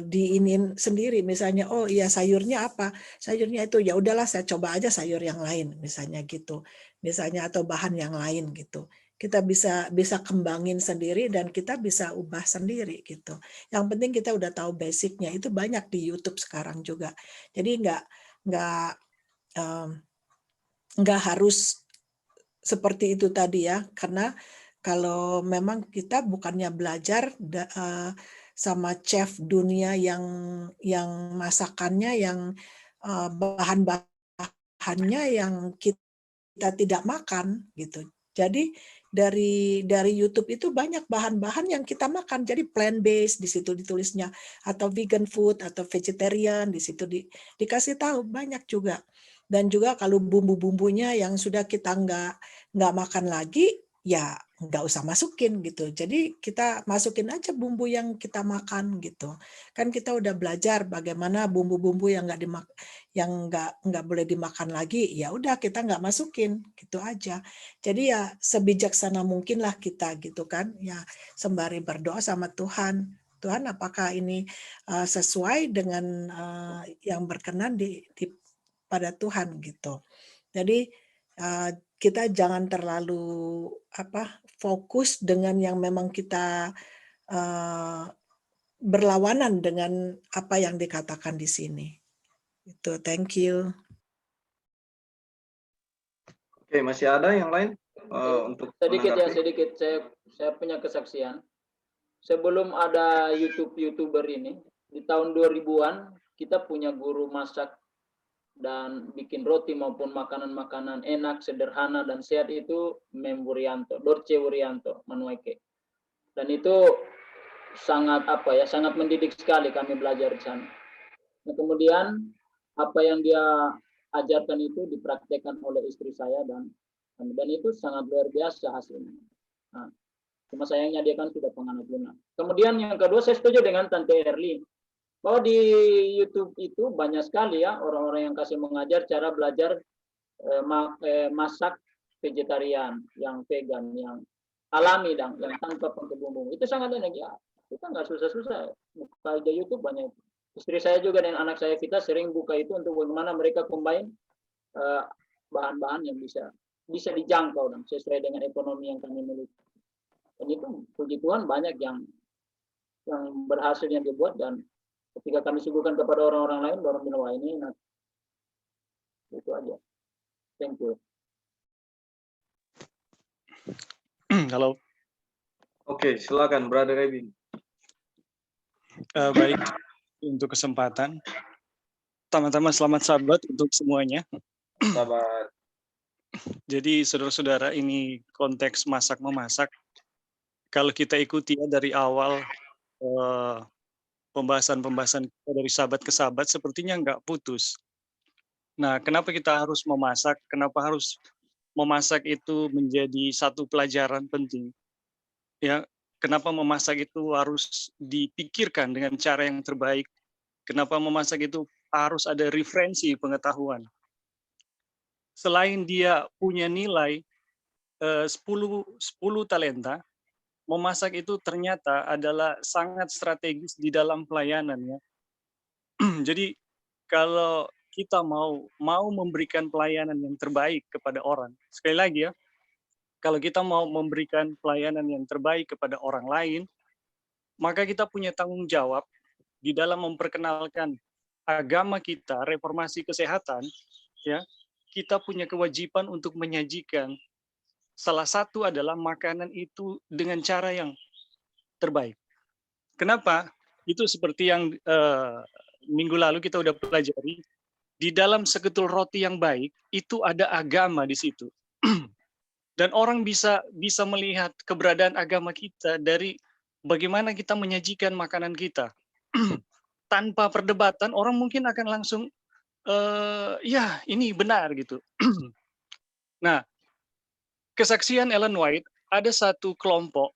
diinin sendiri. Misalnya, oh iya sayurnya apa? Sayurnya itu ya udahlah saya coba aja sayur yang lain, misalnya gitu. Misalnya atau bahan yang lain gitu. Kita bisa kembangin sendiri dan kita bisa ubah sendiri gitu. Yang penting kita udah tahu basicnya. Itu banyak di YouTube sekarang juga. Jadi nggak harus seperti itu tadi ya, karena kalau memang kita bukannya belajar sama chef dunia yang masakannya yang bahan-bahannya yang kita tidak makan gitu. Jadi dari YouTube itu banyak bahan-bahan yang kita makan. Jadi plant based di situ ditulisnya, atau vegan food atau vegetarian di situ dikasih tahu banyak juga. Dan juga kalau bumbu-bumbunya yang sudah kita nggak makan lagi, ya nggak usah masukin gitu. Jadi kita masukin aja bumbu yang kita makan gitu. Kan kita udah belajar bagaimana bumbu-bumbu yang nggak boleh dimakan lagi, ya udah kita nggak masukin gitu aja. Jadi ya sebijaksana mungkinlah kita gitu kan, ya sembari berdoa sama Tuhan. Tuhan, apakah ini sesuai dengan yang berkenan pada Tuhan gitu. Jadi kita jangan terlalu fokus dengan yang memang kita berlawanan dengan apa yang dikatakan di sini. Itu, thank you. Oke, masih ada yang lain untuk sedikit menanggapi? sedikit saya punya kesaksian. Sebelum ada YouTuber ini, di tahun 2000-an kita punya guru masak dan bikin roti maupun makanan-makanan enak, sederhana dan sehat itu Dorce Wuryanto Manueke. Dan itu sangat sangat mendidik sekali kami belajar di sana. Nah, kemudian apa yang dia ajarkan itu dipraktekkan oleh istri saya dan itu sangat luar biasa hasilnya. Nah, cuma sayangnya dia kan sudah penganut lunak. Kemudian yang kedua, saya setuju dengan Tante Erli bahwa di YouTube itu banyak sekali ya orang-orang yang kasih mengajar cara belajar masak vegetarian, yang vegan, yang alami dan yang tanpa pakai bumbu. Itu sangat enak ya. Kita nggak susah-susah. Buka aja YouTube banyak. Istri saya juga dan anak saya kita sering buka itu untuk bagaimana mereka combine bahan-bahan yang bisa dijangkau dan sesuai dengan ekonomi yang kami miliki. Dan itu puji Tuhan banyak yang berhasil yang dibuat, dan ketika kami suguhkan kepada orang-orang lain, baru bilang wah ini enak. Itu aja. Thank you. Halo. Oke, silakan Brother Ebin. Baik, untuk kesempatan. Pertama-tama selamat Sabat untuk semuanya. Sahabat. Jadi saudara-saudara, ini konteks masak-memasak. Kalau kita ikuti ya dari awal pembahasan-pembahasan kita dari sahabat ke sahabat, sepertinya nggak putus. Nah, kenapa kita harus memasak? Kenapa harus memasak itu menjadi satu pelajaran penting? Ya, kenapa memasak itu harus dipikirkan dengan cara yang terbaik? Kenapa memasak itu harus ada referensi pengetahuan? Selain dia punya nilai 10 talenta, memasak itu ternyata adalah sangat strategis di dalam pelayanan ya. Jadi kalau kita mau memberikan pelayanan yang terbaik kepada orang, sekali lagi ya, kalau kita mau memberikan pelayanan yang terbaik kepada orang lain, maka kita punya tanggung jawab di dalam memperkenalkan agama kita, reformasi kesehatan, ya. Kita punya kewajiban untuk menyajikan Salah satu adalah makanan itu dengan cara yang terbaik. Kenapa? Itu seperti yang minggu lalu kita udah pelajari, di dalam segetul roti yang baik itu ada agama di situ. Dan orang bisa melihat keberadaan agama kita dari bagaimana kita menyajikan makanan kita. Tanpa perdebatan, orang mungkin akan langsung, ya ini benar gitu. Nah, kesaksian Ellen White, ada satu kelompok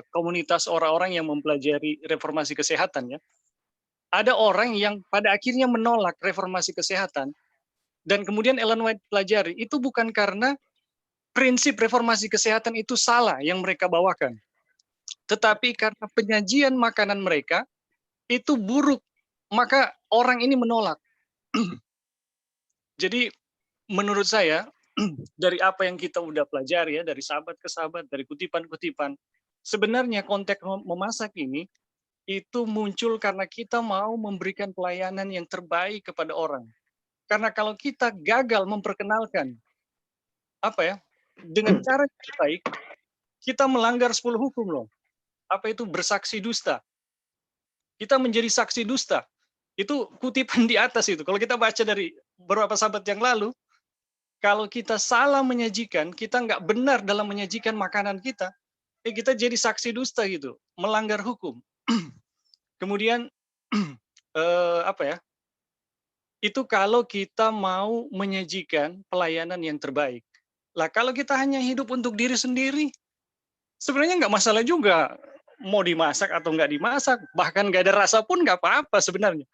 komunitas orang-orang yang mempelajari reformasi kesehatan ya. Ada orang yang pada akhirnya menolak reformasi kesehatan, dan kemudian Ellen White pelajari, itu bukan karena prinsip reformasi kesehatan itu salah yang mereka bawakan, tetapi karena penyajian makanan mereka itu buruk, maka orang ini menolak. Jadi menurut saya, dari apa yang kita udah pelajari ya, dari sahabat ke sahabat, dari kutipan-kutipan, sebenarnya konteks memasak ini itu muncul karena kita mau memberikan pelayanan yang terbaik kepada orang. Karena kalau kita gagal memperkenalkan dengan cara yang terbaik, kita melanggar 10 hukum loh. Apa itu bersaksi dusta? Kita menjadi saksi dusta. Itu kutipan di atas itu. Kalau kita baca dari beberapa sahabat yang lalu, kalau kita salah menyajikan, kita nggak benar dalam menyajikan makanan kita, kita jadi saksi dusta gitu, melanggar hukum. Kemudian itu kalau kita mau menyajikan pelayanan yang terbaik. Lah kalau kita hanya hidup untuk diri sendiri, sebenarnya nggak masalah juga mau dimasak atau nggak dimasak, bahkan nggak ada rasa pun nggak apa-apa sebenarnya.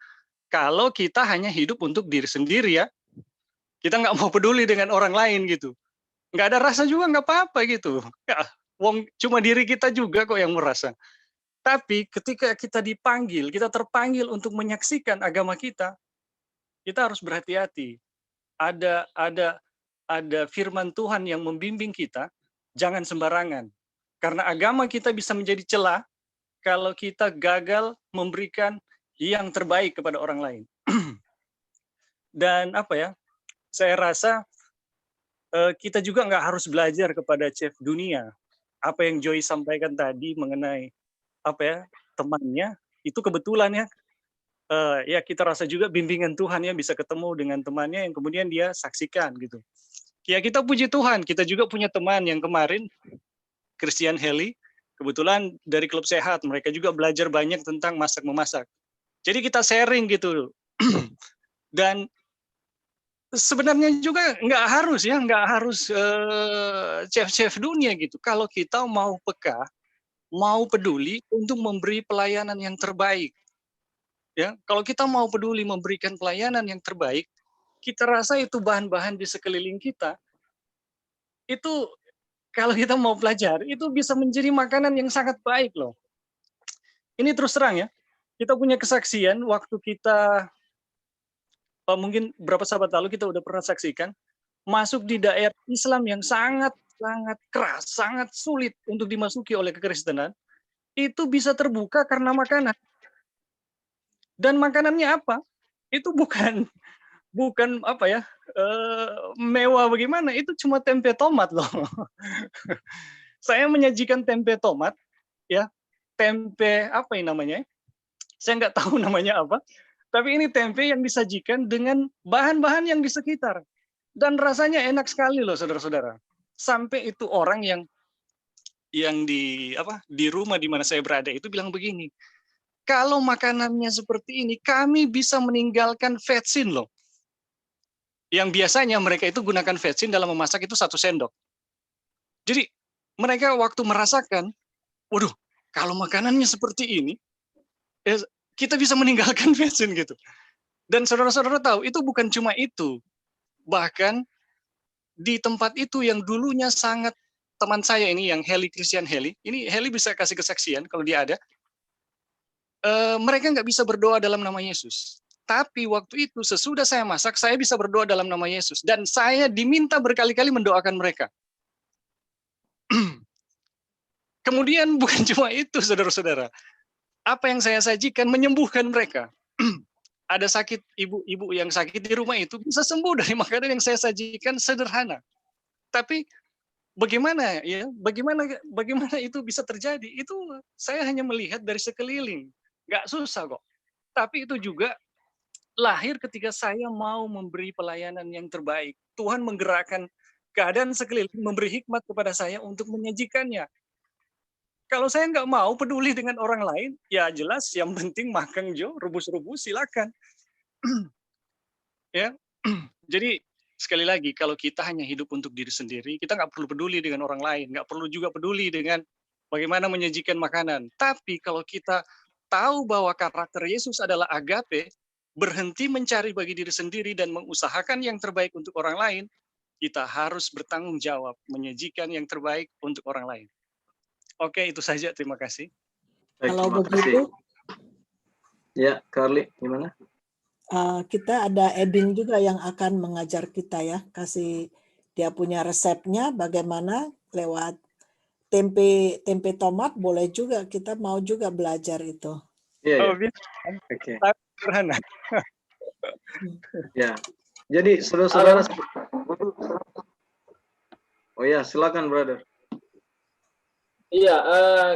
Kalau kita hanya hidup untuk diri sendiri ya, kita nggak mau peduli dengan orang lain gitu. Nggak ada rasa juga nggak apa-apa gitu. Ya, cuma diri kita juga kok yang merasa. Tapi ketika kita dipanggil, kita terpanggil untuk menyaksikan agama kita harus berhati-hati. Ada firman Tuhan yang membimbing kita, jangan sembarangan. Karena agama kita bisa menjadi celah kalau kita gagal memberikan yang terbaik kepada orang lain. Dan saya rasa kita juga nggak harus belajar kepada chef dunia. Apa yang Joy sampaikan tadi mengenai temannya, itu kebetulan ya kita rasa juga bimbingan Tuhan ya, bisa ketemu dengan temannya yang kemudian dia saksikan gitu. Ya kita puji Tuhan, kita juga punya teman yang kemarin, Christian Heli, kebetulan dari Klub Sehat, mereka juga belajar banyak tentang masak-memasak. Jadi kita sharing gitu. Dan sebenarnya juga nggak harus chef-chef dunia gitu. Kalau kita mau peka, mau peduli untuk memberi pelayanan yang terbaik. Ya, kalau kita mau peduli memberikan pelayanan yang terbaik, kita rasa itu bahan-bahan di sekeliling kita, itu kalau kita mau pelajari, itu bisa menjadi makanan yang sangat baik loh. Ini terus terang ya, kita punya kesaksian waktu kita, mungkin beberapa sahabat lalu kita udah pernah saksikan, masuk di daerah Islam yang sangat keras, sangat sulit untuk dimasuki oleh kekristenan, itu bisa terbuka karena makanan. Dan makanannya apa? Itu bukan mewah bagaimana, itu cuma tempe tomat loh. Saya menyajikan tempe tomat, ya, tempe apa yang namanya? Saya nggak tahu namanya apa, tapi ini tempe yang disajikan dengan bahan-bahan yang di sekitar. Dan rasanya enak sekali loh, saudara-saudara. Sampai itu orang yang di rumah di mana saya berada itu bilang begini, kalau makanannya seperti ini, kami bisa meninggalkan vetsin loh. Yang biasanya mereka itu gunakan vetsin dalam memasak itu 1 sendok. Jadi mereka waktu merasakan, waduh, kalau makanannya seperti ini, kita bisa meninggalkan vetsin gitu. Dan saudara-saudara tahu, itu bukan cuma itu. Bahkan di tempat itu yang dulunya sangat, teman saya ini yang Christian Heli, ini Heli bisa kasih kesaksian kalau dia ada, mereka nggak bisa berdoa dalam nama Yesus. Tapi waktu itu sesudah saya masak, saya bisa berdoa dalam nama Yesus. Dan saya diminta berkali-kali mendoakan mereka. Kemudian bukan cuma itu, saudara-saudara. Apa yang saya sajikan menyembuhkan mereka. Ada sakit, ibu-ibu yang sakit di rumah itu bisa sembuh dari makanan yang saya sajikan sederhana. Tapi bagaimana ya? Bagaimana itu bisa terjadi? Itu saya hanya melihat dari sekeliling. Nggak susah kok. Tapi itu juga lahir ketika saya mau memberi pelayanan yang terbaik. Tuhan menggerakkan keadaan sekeliling, memberi hikmat kepada saya untuk menyajikannya. Kalau saya nggak mau peduli dengan orang lain, ya jelas yang penting makan jo, rebus-rebus silakan. Ya, jadi sekali lagi kalau kita hanya hidup untuk diri sendiri, kita nggak perlu peduli dengan orang lain, nggak perlu juga peduli dengan bagaimana menyajikan makanan. Tapi kalau kita tahu bahwa karakter Yesus adalah agape, berhenti mencari bagi diri sendiri dan mengusahakan yang terbaik untuk orang lain, kita harus bertanggung jawab menyajikan yang terbaik untuk orang lain. Oke, itu saja. Terima kasih. Baik, Kalau terima kasih. begitu, Ya, Carly, gimana? kita ada Edin juga yang akan mengajar kita ya, kasih dia punya resepnya bagaimana lewat tempe tomat, boleh juga, kita mau juga belajar itu. Iya, Oh, ya. bisa. Oke. Sederhana. Ya. Jadi saudara-saudara, oh ya, silakan brother. Iya,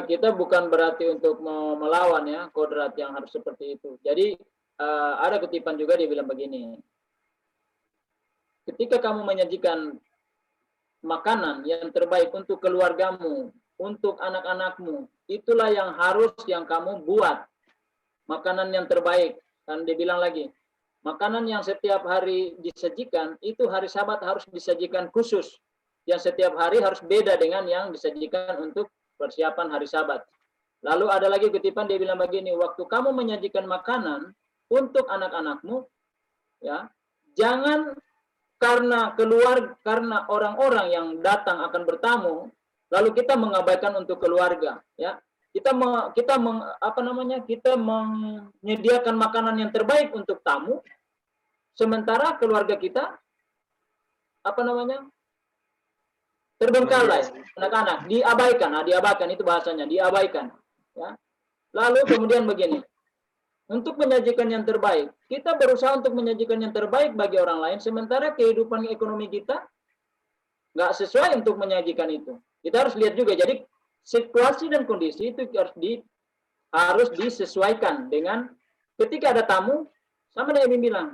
kita bukan berarti untuk mau melawan ya kodrat yang harus seperti itu. Jadi ada kutipan juga dia bilang begini. Ketika kamu menyajikan makanan yang terbaik untuk keluargamu, untuk anak-anakmu, itulah yang kamu buat. Makanan yang terbaik. Dan dia bilang lagi, makanan yang setiap hari disajikan, itu hari Sabat harus disajikan khusus. Yang setiap hari harus beda dengan yang disajikan untuk persiapan hari Sabat. Lalu ada lagi kutipan dia bilang begini, waktu kamu menyajikan makanan untuk anak-anakmu, ya, jangan karena orang-orang yang datang akan bertamu, lalu kita mengabaikan untuk keluarga, ya. Kita menyediakan makanan yang terbaik untuk tamu, sementara keluarga kita terbengkalai, anak-anak diabaikan, itu bahasanya, diabaikan, ya. Lalu kemudian begini, untuk menyajikan yang terbaik, kita berusaha untuk menyajikan yang terbaik bagi orang lain, sementara kehidupan ekonomi kita nggak sesuai untuk menyajikan itu. Kita harus lihat juga, jadi situasi dan kondisi itu harus disesuaikan dengan ketika ada tamu, sama dengan yang bilang,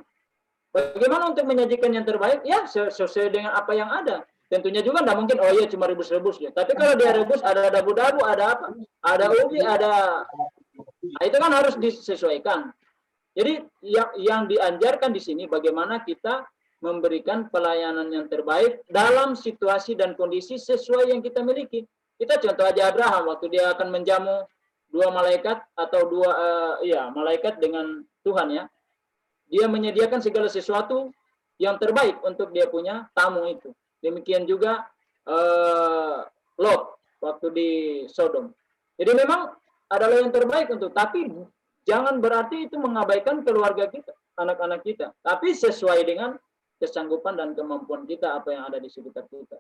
bagaimana untuk menyajikan yang terbaik? Ya, sesuai dengan apa yang ada. Tentunya juga tidak mungkin, oh iya cuma rebus-rebus ya. Tapi kalau dia rebus, ada dabu-dabu, ada apa? Ada ubi, ada... Nah, itu kan harus disesuaikan. Jadi yang diajarkan di sini bagaimana kita memberikan pelayanan yang terbaik dalam situasi dan kondisi sesuai yang kita miliki. Kita contoh aja Abraham waktu dia akan menjamu dua malaikat atau malaikat dengan Tuhan ya. Dia menyediakan segala sesuatu yang terbaik untuk dia punya tamu itu. Demikian juga Lot waktu di Sodom. Jadi memang adalah yang terbaik untuk, tapi jangan berarti itu mengabaikan keluarga kita, anak-anak kita. Tapi sesuai dengan kesanggupan dan kemampuan kita, apa yang ada di sekitar kita.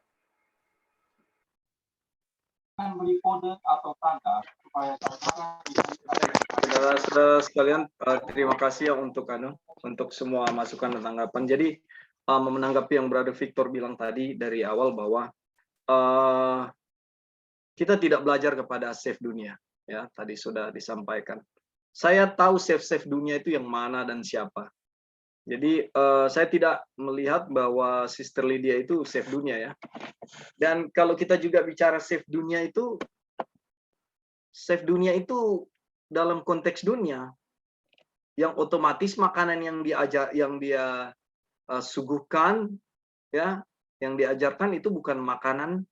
Beri kode atau tanda supaya saudara-saudara sekalian, terima kasih ya untuk semua masukan dan tanggapan. Jadi menanggapi yang Brother Victor bilang tadi dari awal bahwa kita tidak belajar kepada save dunia, ya tadi sudah disampaikan. Saya tahu save dunia itu yang mana dan siapa. Jadi saya tidak melihat bahwa Sister Lydia itu save dunia ya. Dan kalau kita juga bicara save dunia itu dalam konteks dunia, yang otomatis makanan yang dia suguhkan ya, yang diajarkan itu bukan makanan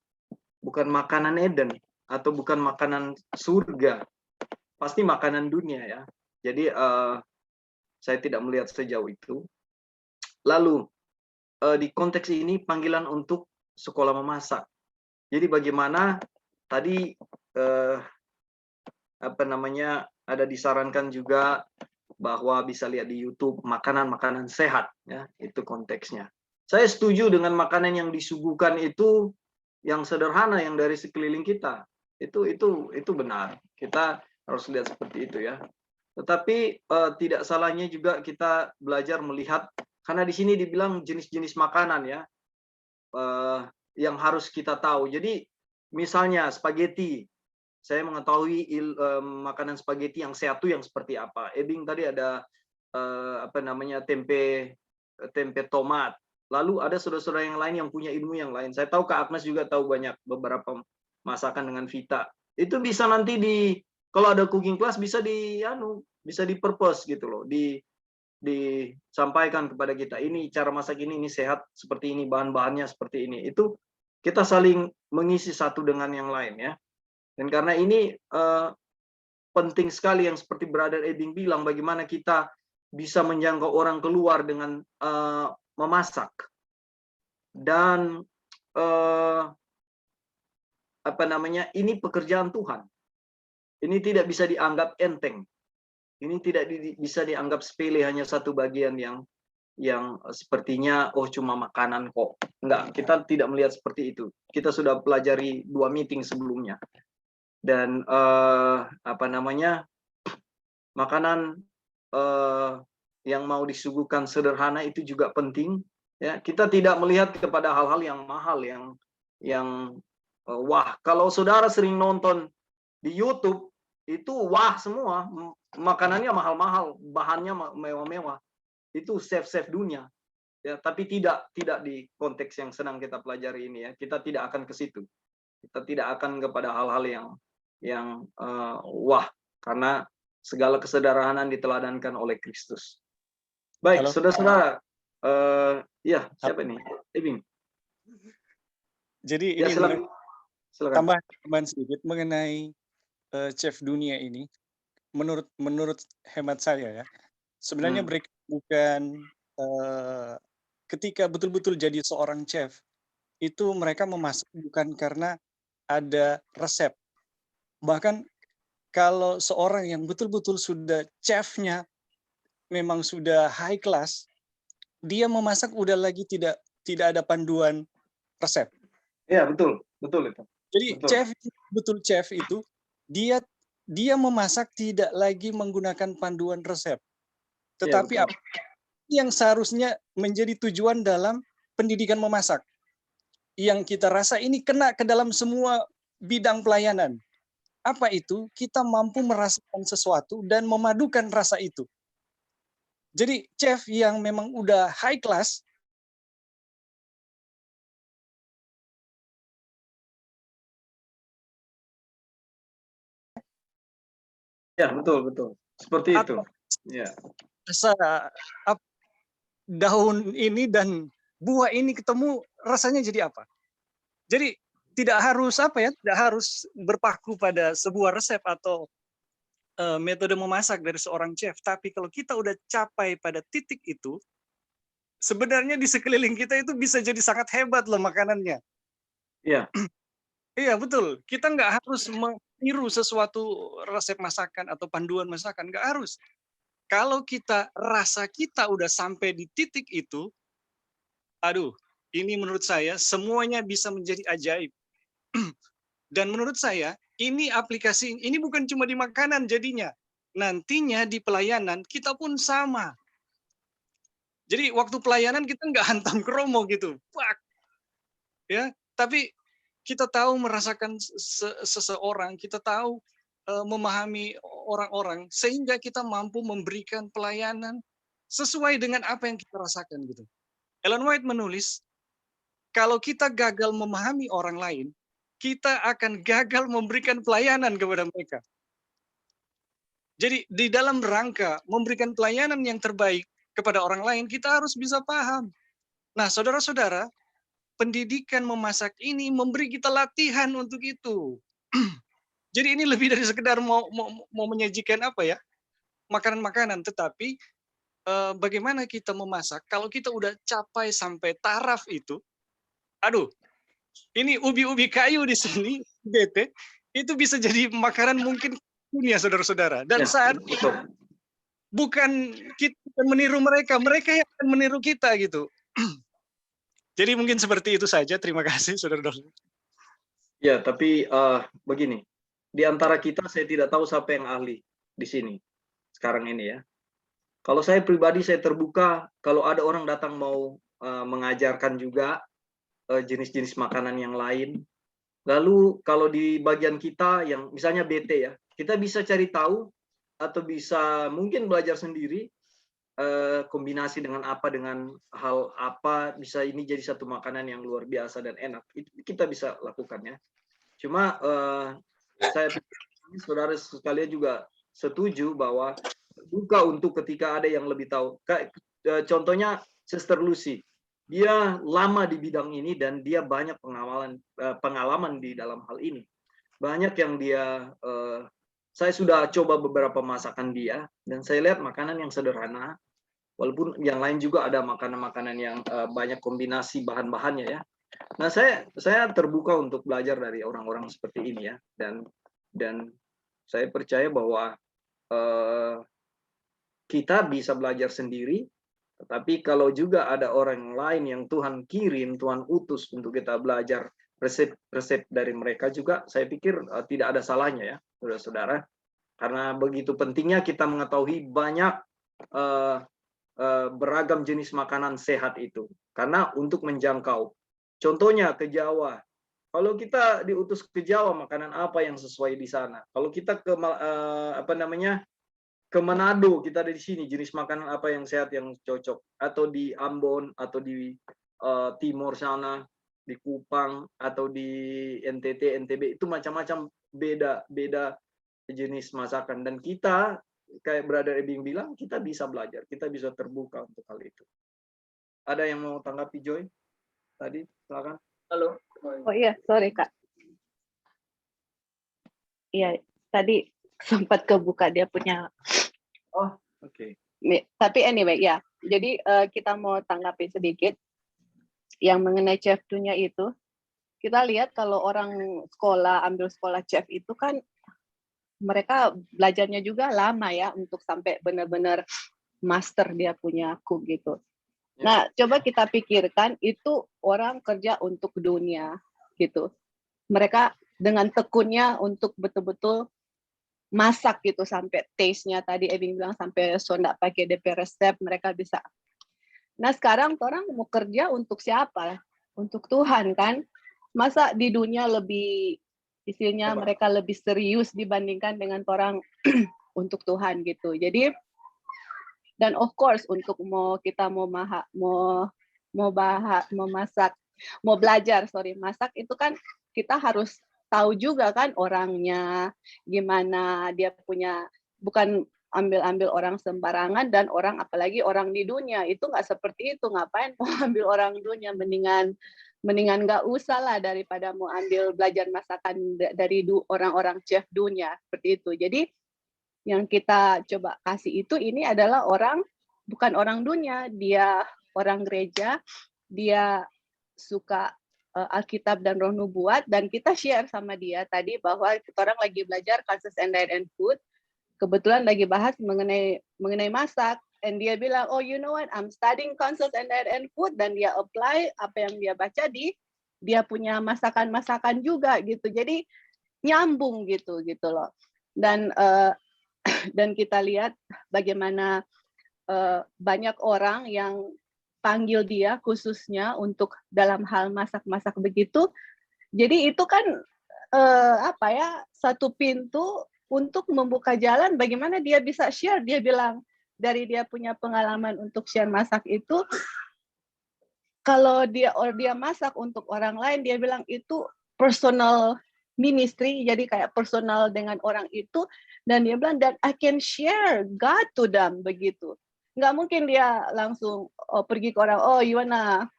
Eden atau bukan makanan surga, pasti makanan dunia ya. Jadi saya tidak melihat sejauh itu. Lalu di konteks ini panggilan untuk sekolah memasak. Jadi bagaimana tadi ada disarankan juga bahwa bisa lihat di YouTube makanan-makanan sehat ya, itu konteksnya. Saya setuju dengan makanan yang disuguhkan itu yang sederhana yang dari sekeliling kita. Itu benar. Kita harus lihat seperti itu ya. Tetapi tidak salahnya juga kita belajar melihat, karena di sini dibilang jenis-jenis makanan ya. yang harus kita tahu. Jadi misalnya spaghetti, saya mengetahui makanan spaghetti yang sehat itu yang seperti apa. Ebing tadi ada tempe tomat. Lalu ada saudara-saudara yang lain yang punya ilmu yang lain. Saya tahu Kak Agnes juga tahu banyak beberapa masakan dengan Vita. Itu bisa nanti kalau ada cooking class bisa di-purpose gitu loh, disampaikan kepada kita, ini cara masak ini sehat seperti ini, bahan-bahannya seperti ini. Itu kita saling mengisi satu dengan yang lain ya. Dan karena ini penting sekali yang seperti Brother Ebing bilang, bagaimana kita bisa menjangkau orang keluar dengan memasak. Dan ini pekerjaan Tuhan. Ini tidak bisa dianggap enteng. Ini tidak bisa dianggap sepele, hanya satu bagian yang sepertinya cuma makanan kok. Enggak, kita tidak melihat seperti itu. Kita sudah pelajari 2 meeting sebelumnya. Dan makanan yang mau disuguhkan sederhana itu juga penting. Ya, kita tidak melihat kepada hal-hal yang mahal, yang wah. Kalau saudara sering nonton di YouTube, itu wah semua, makanannya mahal-mahal, bahannya mewah-mewah. Itu chef-chef dunia. Ya, tapi tidak di konteks yang sedang kita pelajari ini ya. Kita tidak akan ke situ. Kita tidak akan kepada hal-hal yang wah, karena segala kesederhanaan diteladankan oleh Kristus. Baik, saudara-saudara. Ya, siapa ini? Ebing. Jadi Ya, ini silakan. tambahan sedikit mengenai chef dunia ini. Menurut hemat saya ya, sebenarnya mereka bukan ketika betul-betul jadi seorang chef, itu mereka memasak bukan karena ada resep. Bahkan kalau seorang yang betul-betul sudah chefnya memang sudah high class, dia memasak udah lagi tidak ada panduan resep. Iya, betul itu. Jadi chef itu dia memasak tidak lagi menggunakan panduan resep. Tetapi apa yang seharusnya menjadi tujuan dalam pendidikan memasak, yang kita rasa ini kena ke dalam semua bidang pelayanan. Apa itu? Kita mampu merasakan sesuatu dan memadukan rasa itu. Jadi chef yang memang udah high class, ya betul seperti itu. Ya. Daun ini dan buah ini ketemu, rasanya jadi apa? Jadi tidak harus berpaku pada sebuah resep atau metode memasak dari seorang chef. Tapi kalau kita udah capai pada titik itu, sebenarnya di sekeliling kita itu bisa jadi sangat hebat loh makanannya. Iya. Iya betul. Kita nggak harus meniru sesuatu resep masakan atau panduan masakan, nggak harus. Kalau rasa kita udah sampai di titik itu, aduh, ini menurut saya semuanya bisa menjadi ajaib. Dan menurut saya ini aplikasi ini bukan cuma di makanan jadinya. Nantinya di pelayanan kita pun sama. Jadi waktu pelayanan kita nggak hantam kromo gitu. Fuck. Ya, tapi kita tahu merasakan seseorang, kita tahu memahami orang-orang sehingga kita mampu memberikan pelayanan sesuai dengan apa yang kita rasakan gitu. Ellen White menulis, kalau kita gagal memahami orang lain, kita akan gagal memberikan pelayanan kepada mereka. Jadi di dalam rangka memberikan pelayanan yang terbaik kepada orang lain, kita harus bisa paham. Nah, saudara-saudara, pendidikan memasak ini memberi kita latihan untuk itu. Jadi ini lebih dari sekedar mau menyajikan makanan-makanan, tetapi bagaimana kita memasak. Kalau kita udah capai sampai taraf itu, aduh, ini ubi-ubi kayu di sini, bete, itu bisa jadi makanan mungkin dunia, saudara-saudara. Dan saat itu bukan kita meniru mereka yang akan meniru kita gitu. Jadi mungkin seperti itu saja. Terima kasih, saudara-saudara. Ya, tapi begini, di antara kita saya tidak tahu siapa yang ahli di sini sekarang ini ya. Kalau saya pribadi saya terbuka kalau ada orang datang mau mengajarkan juga, jenis-jenis makanan yang lain. Lalu kalau di bagian kita yang misalnya BT ya, kita bisa cari tahu atau bisa mungkin belajar sendiri kombinasi dengan hal apa bisa ini jadi satu makanan yang luar biasa dan enak. Itu kita bisa lakukan ya. Cuma saya pikir saudara sekalian juga setuju bahwa buka untuk ketika ada yang lebih tahu. Contohnya Sister Lucy. Dia lama di bidang ini dan dia banyak pengalaman di dalam hal ini. Banyak yang saya sudah coba beberapa masakan dia dan saya lihat makanan yang sederhana, walaupun yang lain juga ada makanan-makanan yang banyak kombinasi bahan-bahannya ya. Nah saya terbuka untuk belajar dari orang-orang seperti ini ya, dan saya percaya bahwa kita bisa belajar sendiri. Tetapi kalau juga ada orang lain yang Tuhan kirim, Tuhan utus untuk kita belajar resep-resep dari mereka juga, saya pikir tidak ada salahnya ya, saudara-saudara. Karena begitu pentingnya kita mengetahui banyak beragam jenis makanan sehat itu. Karena untuk menjangkau. Contohnya ke Jawa. Kalau kita diutus ke Jawa, makanan apa yang sesuai di sana? Kalau kita ke ke Manado, kita ada di sini, jenis makanan apa yang sehat yang cocok, atau di Ambon, atau di Timur sana, di Kupang, atau di NTT, NTB, itu macam-macam beda jenis masakan. Dan kita, kayak Brother Ebing bilang, kita bisa belajar, kita bisa terbuka untuk hal itu. Ada yang mau tanggapi Joy? Tadi, silakan. Halo. Oh iya, sorry Kak. Iya, tadi sempat kebuka dia punya. Oh, oke. Tapi anyway ya, jadi kita mau tanggapi sedikit yang mengenai chef dunia itu. Kita lihat kalau orang ambil sekolah chef itu kan mereka belajarnya juga lama ya untuk sampai benar-benar master dia punya cook gitu. Nah, coba kita pikirkan itu orang kerja untuk dunia gitu. Mereka dengan tekunnya untuk betul-betul masak gitu sampai taste-nya tadi Ebing bilang sampai sondak pakai DP resep mereka bisa. Nah sekarang orang mau kerja untuk siapa? Untuk Tuhan kan? Masa di dunia lebih istilahnya mereka lebih serius dibandingkan dengan orang untuk Tuhan gitu. Jadi dan of course untuk kita mau belajar masak itu kan kita harus tahu juga kan orangnya gimana dia punya, bukan ambil orang sembarangan dan orang apalagi orang di dunia itu nggak seperti itu, ngapain mau ambil orang dunia, mendingan nggak usah lah daripada mau ambil belajar masakan dari orang-orang chef dunia seperti itu. Jadi yang kita coba kasih itu ini adalah bukan orang dunia, dia orang gereja, dia suka Alkitab dan Roh Nubuat, dan kita share sama dia tadi bahwa kita orang lagi belajar Conscious and Diet and Food, kebetulan lagi bahas mengenai masak, and dia bilang, oh you know what, I'm studying Conscious and Diet and Food, dan dia apply apa yang dia baca dia punya masakan-masakan juga gitu, jadi nyambung gitu loh, dan kita lihat bagaimana banyak orang yang panggil dia khususnya untuk dalam hal masak-masak begitu. Jadi itu kan satu pintu untuk membuka jalan bagaimana dia bisa share. Dia bilang dari dia punya pengalaman untuk share masak itu, kalau dia masak untuk orang lain, dia bilang itu personal ministry, jadi kayak personal dengan orang itu, dan dia bilang that I can share God to them begitu. Nggak mungkin dia langsung pergi ke orang, oh you wanna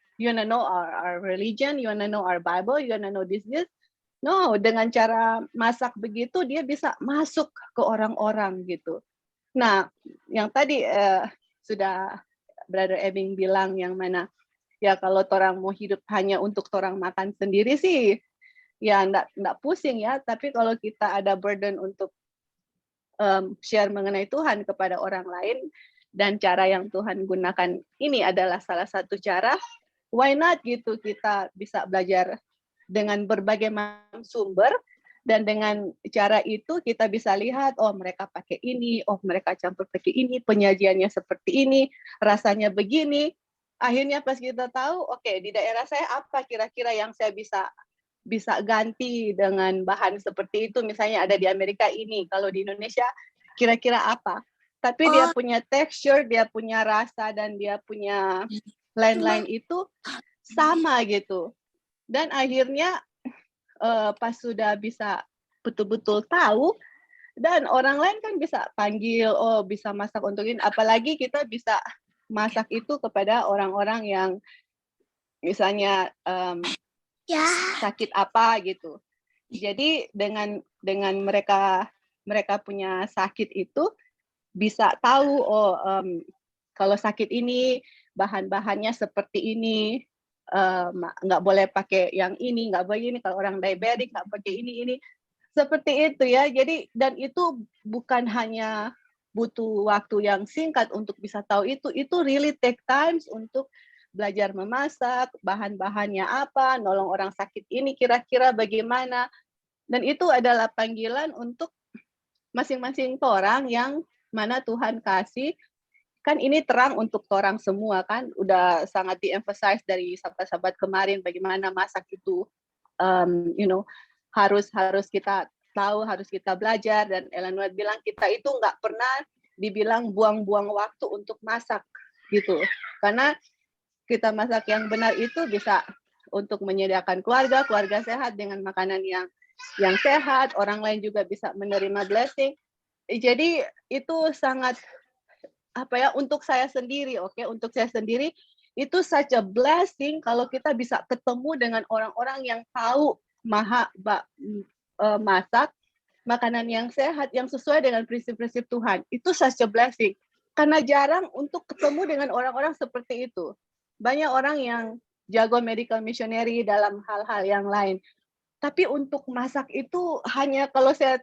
know our religion, you wanna know our Bible, you wanna know this. No, dengan cara masak begitu dia bisa masuk ke orang-orang gitu. Nah, yang tadi sudah Brother Ebing bilang yang mana ya kalau orang mau hidup hanya untuk orang makan sendiri sih ya enggak pusing ya, tapi kalau kita ada burden untuk share mengenai Tuhan kepada orang lain, dan cara yang Tuhan gunakan ini adalah salah satu cara, why not gitu, kita bisa belajar dengan berbagai macam sumber, dan dengan cara itu kita bisa lihat, oh mereka pakai ini, oh mereka campur pakai ini, penyajiannya seperti ini, rasanya begini, akhirnya pas kita tahu, oke, di daerah saya apa kira-kira yang saya bisa ganti dengan bahan seperti itu, misalnya ada di Amerika ini, kalau di Indonesia kira-kira apa. Tapi dia punya texture, dia punya rasa, dan dia punya lain-lain itu sama gitu. Dan akhirnya pas sudah bisa betul-betul tahu, dan orang lain kan bisa panggil, oh bisa masak untuk ini, apalagi kita bisa masak itu kepada orang-orang yang misalnya sakit apa gitu. Jadi dengan mereka punya sakit itu bisa tahu, oh kalau sakit ini bahan-bahannya seperti ini, nggak boleh pakai yang ini, nggak boleh ini, kalau orang diabetik nggak pakai ini. Seperti itu ya. Jadi, dan itu bukan hanya butuh waktu yang singkat untuk bisa tahu itu really take times untuk belajar memasak, bahan-bahannya apa, nolong orang sakit ini kira-kira bagaimana. Dan itu adalah panggilan untuk masing-masing orang yang mana Tuhan kasih. Kan ini terang untuk orang semua kan, udah sangat di-emphasize dari sahabat-sahabat kemarin bagaimana masak itu harus kita tahu, harus kita belajar. Dan Ellen White bilang kita itu nggak pernah dibilang buang-buang waktu untuk masak gitu, karena kita masak yang benar itu bisa untuk menyediakan keluarga sehat dengan makanan yang sehat, orang lain juga bisa menerima blessing. Jadi itu sangat untuk saya sendiri, untuk saya sendiri itu such a blessing kalau kita bisa ketemu dengan orang-orang yang tahu masak makanan yang sehat, yang sesuai dengan prinsip-prinsip Tuhan. Itu such a blessing. Karena jarang untuk ketemu dengan orang-orang seperti itu. Banyak orang yang jago medical missionary dalam hal-hal yang lain. Tapi untuk masak itu hanya kalau saya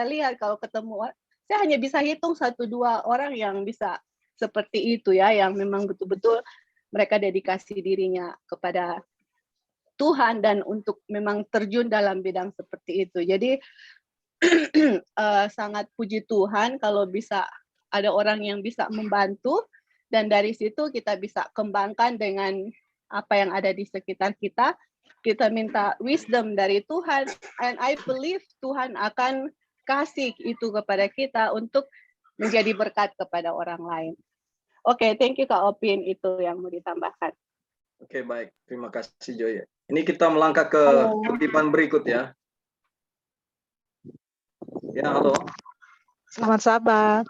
lihat, kalau ketemu, saya hanya bisa hitung 1-2 orang yang bisa seperti itu ya, yang memang betul-betul mereka dedikasi dirinya kepada Tuhan dan untuk memang terjun dalam bidang seperti itu. Jadi sangat puji Tuhan kalau bisa ada orang yang bisa membantu, dan dari situ kita bisa kembangkan dengan apa yang ada di sekitar kita. Kita minta wisdom dari Tuhan, and I believe Tuhan akan kasih itu kepada kita untuk menjadi berkat kepada orang lain. Oke, thank you Kak Opin, itu yang mau ditambahkan. Oke, baik. Terima kasih Joy. Ini kita melangkah ke kutipan berikut ya. Ya, halo. Selamat sahabat.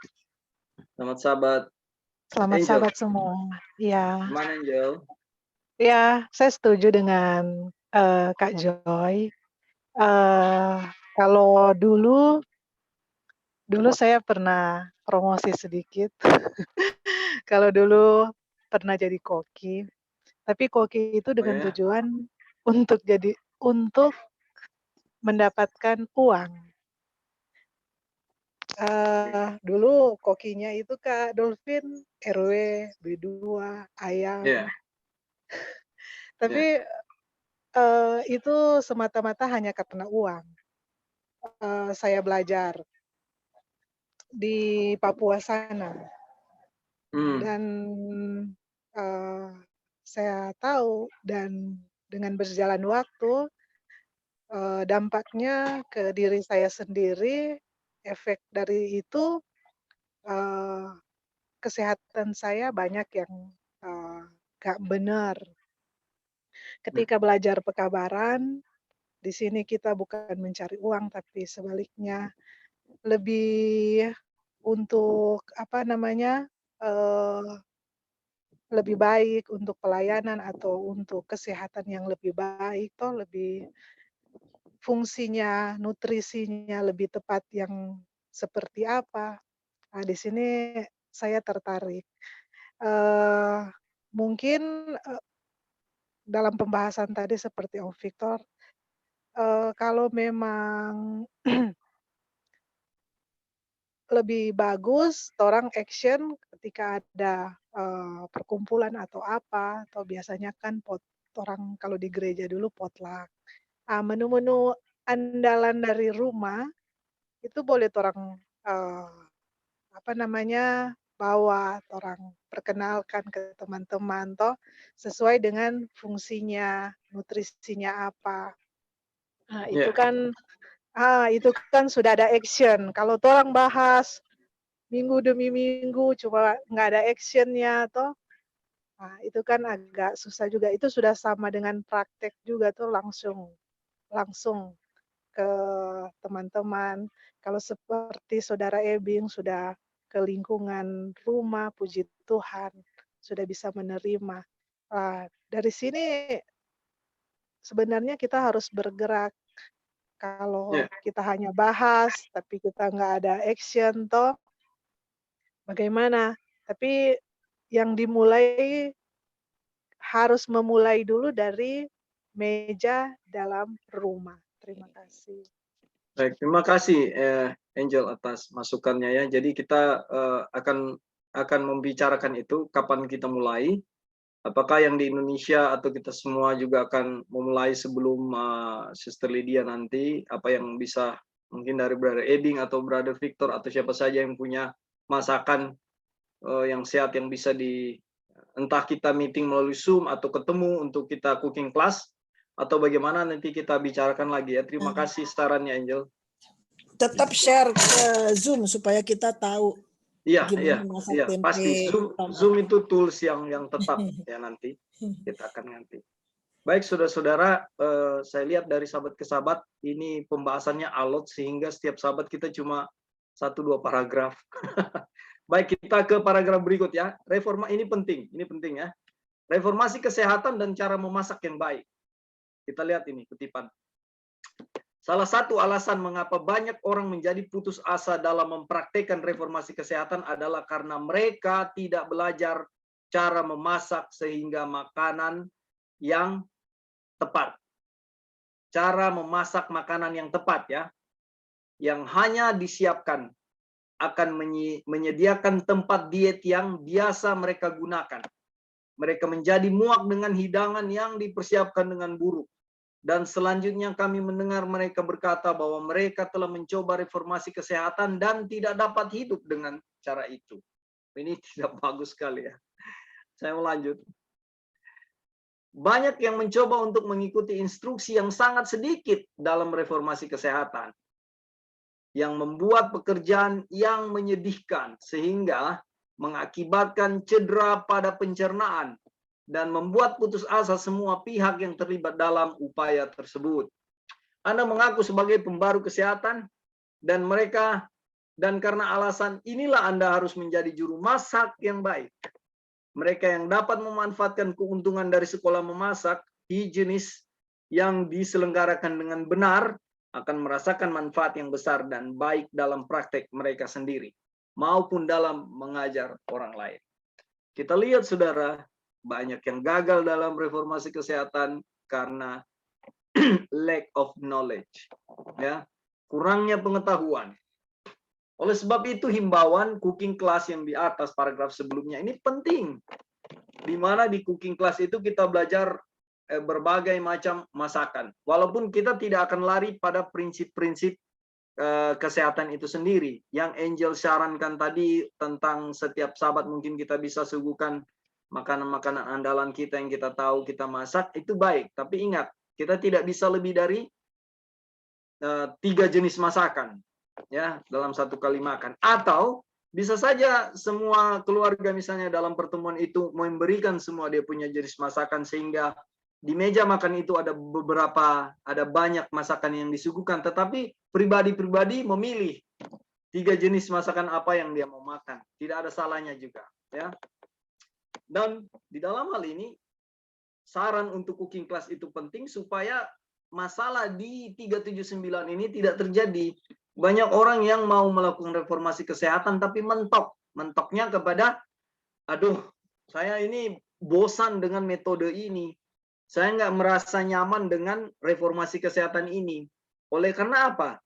Selamat sahabat. Selamat Angel. sahabat semua. Ya. Gimana Angel? Ya, saya setuju dengan Kak Joy. Kalau dulu saya pernah promosi sedikit. Kalau dulu pernah jadi koki. Tapi koki itu dengan tujuan untuk mendapatkan uang. Dulu kokinya itu Kak Dolphin, RW, B2, ayam. Yeah. Tapi itu semata-mata hanya karena uang. Saya belajar di Papua sana. Dan saya tahu, dan dengan berjalan waktu, dampaknya ke diri saya sendiri, efek dari itu, kesehatan saya banyak yang nggak benar. Ketika belajar pekabaran, di sini kita bukan mencari uang, tapi sebaliknya lebih untuk lebih baik, untuk pelayanan atau untuk kesehatan yang lebih baik, lebih fungsinya, nutrisinya lebih tepat yang seperti apa. Nah, di sini saya tertarik. Mungkin dalam pembahasan tadi seperti Om Victor, kalau memang lebih bagus orang action ketika ada perkumpulan atau apa, atau biasanya kan orang kalau di gereja dulu potluck. Menu-menu andalan dari rumah itu boleh orang bawa, orang perkenalkan ke teman-teman toh, sesuai dengan fungsinya, nutrisinya apa. Nah, itu kan sudah ada action. Kalau orang bahas minggu demi minggu cuma nggak ada action-nya toh, nah itu kan agak susah juga. Itu sudah sama dengan praktek juga tuh langsung ke teman-teman. Kalau seperti Saudara Ebing sudah ke lingkungan rumah, puji Tuhan, sudah bisa menerima. Dari sini sebenarnya kita harus bergerak. Kalau kita hanya bahas, tapi kita nggak ada action toh, bagaimana? Tapi yang dimulai harus memulai dulu dari meja dalam rumah. Terima kasih. Baik, terima kasih Angel atas masukannya ya. Jadi kita akan membicarakan itu kapan kita mulai. Apakah yang di Indonesia atau kita semua juga akan memulai sebelum Sister Lydia nanti? Apa yang bisa mungkin dari Brother Ebing atau Brother Victor atau siapa saja yang punya masakan yang sehat yang bisa entah kita meeting melalui Zoom atau ketemu untuk kita cooking class atau bagaimana nanti kita bicarakan lagi ya. Terima kasih sarannya Angel. Tetap share ke Zoom supaya kita tahu. Iya, masak tempe. Pasti Zoom itu tools yang tetap ya nanti kita akan ganti. Baik saudara-saudara, saya lihat dari sahabat ke sahabat ini pembahasannya alot sehingga setiap sahabat kita cuma 1-2 paragraf. Baik, kita ke paragraf berikut ya. Reforma ini penting ya. Reformasi kesehatan dan cara memasak yang baik. Kita lihat ini kutipan. Salah satu alasan mengapa banyak orang menjadi putus asa dalam mempraktekkan reformasi kesehatan adalah karena mereka tidak belajar cara memasak sehingga makanan yang tepat. Cara memasak makanan yang tepat ya. Yang hanya disiapkan akan menyediakan tempat diet yang biasa mereka gunakan. Mereka menjadi muak dengan hidangan yang dipersiapkan dengan buruk. Dan selanjutnya kami mendengar mereka berkata bahwa mereka telah mencoba reformasi kesehatan dan tidak dapat hidup dengan cara itu. Ini tidak bagus sekali ya. Saya mau lanjut. Banyak yang mencoba untuk mengikuti instruksi yang sangat sedikit dalam reformasi kesehatan. Yang membuat pekerjaan yang menyedihkan sehingga mengakibatkan cedera pada pencernaan dan membuat putus asa semua pihak yang terlibat dalam upaya tersebut. Anda mengaku sebagai pembaru kesehatan dan karena alasan inilah Anda harus menjadi juru masak yang baik. Mereka yang dapat memanfaatkan keuntungan dari sekolah memasak higienis yang diselenggarakan dengan benar akan merasakan manfaat yang besar dan baik dalam praktek mereka sendiri maupun dalam mengajar orang lain. Kita lihat saudara, banyak yang gagal dalam reformasi kesehatan karena lack of knowledge, ya, kurangnya pengetahuan. Oleh sebab itu himbauan cooking class yang di atas paragraf sebelumnya ini penting. Di mana di cooking class itu kita belajar berbagai macam masakan. Walaupun kita tidak akan lari pada prinsip-prinsip kesehatan itu sendiri. Yang Angel sarankan tadi tentang setiap sahabat mungkin kita bisa suguhkan makanan-makanan andalan kita yang kita tahu kita masak, itu baik. Tapi ingat, kita tidak bisa lebih dari 3 jenis masakan ya dalam satu kali makan. Atau bisa saja semua keluarga misalnya dalam pertemuan itu memberikan semua dia punya jenis masakan sehingga di meja makan itu ada banyak masakan yang disuguhkan, tetapi pribadi-pribadi memilih 3 jenis masakan apa yang dia mau makan. Tidak ada salahnya juga ya. Dan di dalam hal ini, saran untuk cooking class itu penting supaya masalah di 379 ini tidak terjadi. Banyak orang yang mau melakukan reformasi kesehatan tapi mentoknya kepada, aduh, saya ini bosan dengan metode ini. Saya nggak merasa nyaman dengan reformasi kesehatan ini. Oleh karena apa?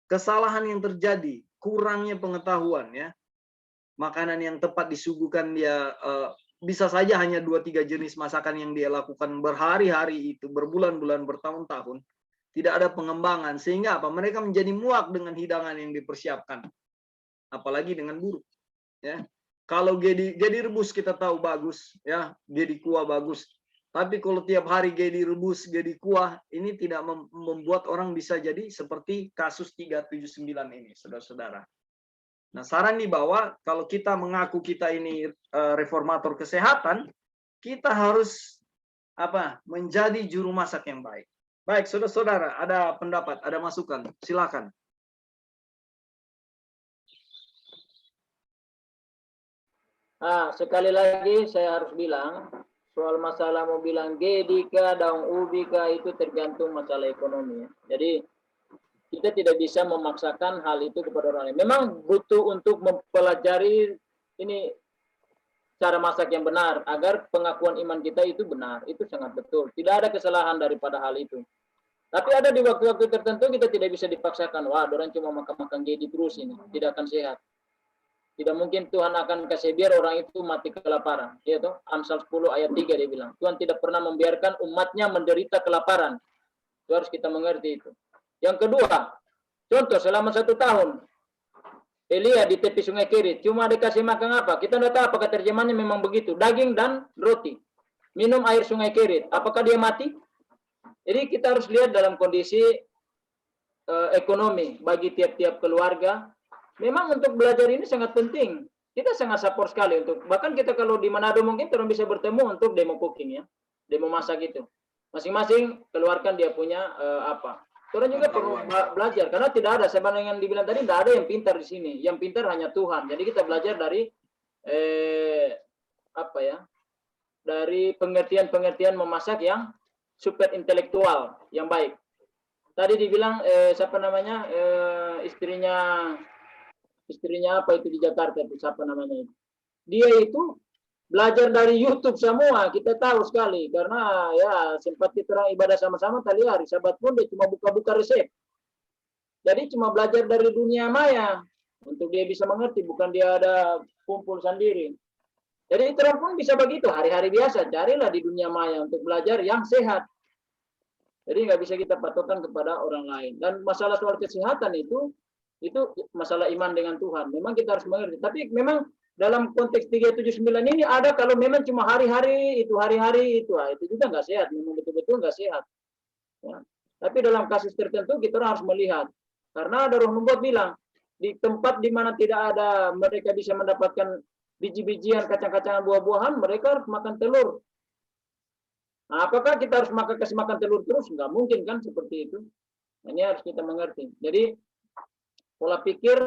Kesalahan yang terjadi, kurangnya pengetahuan ya. Makanan yang tepat disuguhkan dia bisa saja hanya 2-3 jenis masakan yang dia lakukan berhari-hari itu, berbulan-bulan, bertahun-tahun. Tidak ada pengembangan. Sehingga apa? Mereka menjadi muak dengan hidangan yang dipersiapkan. Apalagi dengan buruk. ya. Kalau gedi rebus kita tahu bagus, ya, gedi kuah bagus. Tapi kalau tiap hari gedi rebus, gedi kuah, ini tidak membuat orang bisa jadi seperti kasus 379 ini, saudara-saudara. Nah, saran di bawah, kalau kita mengaku kita ini reformator kesehatan, kita harus menjadi juru masak yang baik. Baik, saudara-saudara, ada pendapat, ada masukan, silakan. Sekali lagi saya harus bilang, soal masalah mau bilang gedi kah, daun ubi kah, itu tergantung masalah ekonomi. Jadi kita tidak bisa memaksakan hal itu kepada orang lain. Memang butuh untuk mempelajari ini cara masak yang benar, agar pengakuan iman kita itu benar. Itu sangat betul. Tidak ada kesalahan daripada hal itu. Tapi ada di waktu-waktu tertentu kita tidak bisa dipaksakan. Wah, orang cuma makan gedi terus ini, tidak akan sehat. Tidak mungkin Tuhan akan kasih biar orang itu mati kelaparan. Ya toh? Amsal 10 ayat 3 dia bilang. Tuhan tidak pernah membiarkan umatnya menderita kelaparan. Itu harus kita mengerti itu. Yang kedua, contoh selama 1 tahun, Elia di tepi sungai Kerit, cuma dikasih makan apa? Kita tidak tahu apakah terjemahannya memang begitu. Daging dan roti. Minum air sungai Kerit. Apakah dia mati? Jadi kita harus lihat dalam kondisi ekonomi bagi tiap-tiap keluarga. Memang untuk belajar ini sangat penting. Kita sangat support sekali untuk, bahkan kita kalau di Manado mungkin orang bisa bertemu untuk demo cooking ya, demo masak itu. Masing-masing keluarkan dia punya apa. Orang juga perlu belajar karena tidak ada, sebenarnya yang dibilang tadi tidak ada yang pintar di sini. Yang pintar hanya Tuhan. Jadi kita belajar dari dari pengertian-pengertian memasak yang super intelektual, yang baik. Tadi dibilang istrinya apa itu di Jakarta itu siapa namanya itu. Dia itu belajar dari YouTube semua, kita tahu sekali karena ya sempat kita orang ibadah sama-sama tadi hari Sabat pun dia cuma buka-buka resep. Jadi cuma belajar dari dunia maya untuk dia bisa mengerti, bukan dia ada kumpul sendiri. Jadi kita pun bisa begitu hari-hari biasa, carilah di dunia maya untuk belajar yang sehat. Jadi nggak bisa kita patokan kepada orang lain. Dan masalah soal kesehatan itu masalah iman dengan Tuhan. Memang kita harus mengerti. Tapi memang dalam konteks 379 ini ada kalau memang cuma hari-hari itu itu juga nggak sehat. Memang betul-betul nggak sehat. Ya. Tapi dalam kasus tertentu kita harus melihat. Karena ada roh membuat bilang di tempat di mana tidak ada mereka bisa mendapatkan biji-bijian, kacang-kacangan, buah-buahan, mereka harus makan telur. Nah, apakah kita harus kasih makan telur terus? Nggak mungkin kan seperti itu. Ini harus kita mengerti. Jadi pola pikir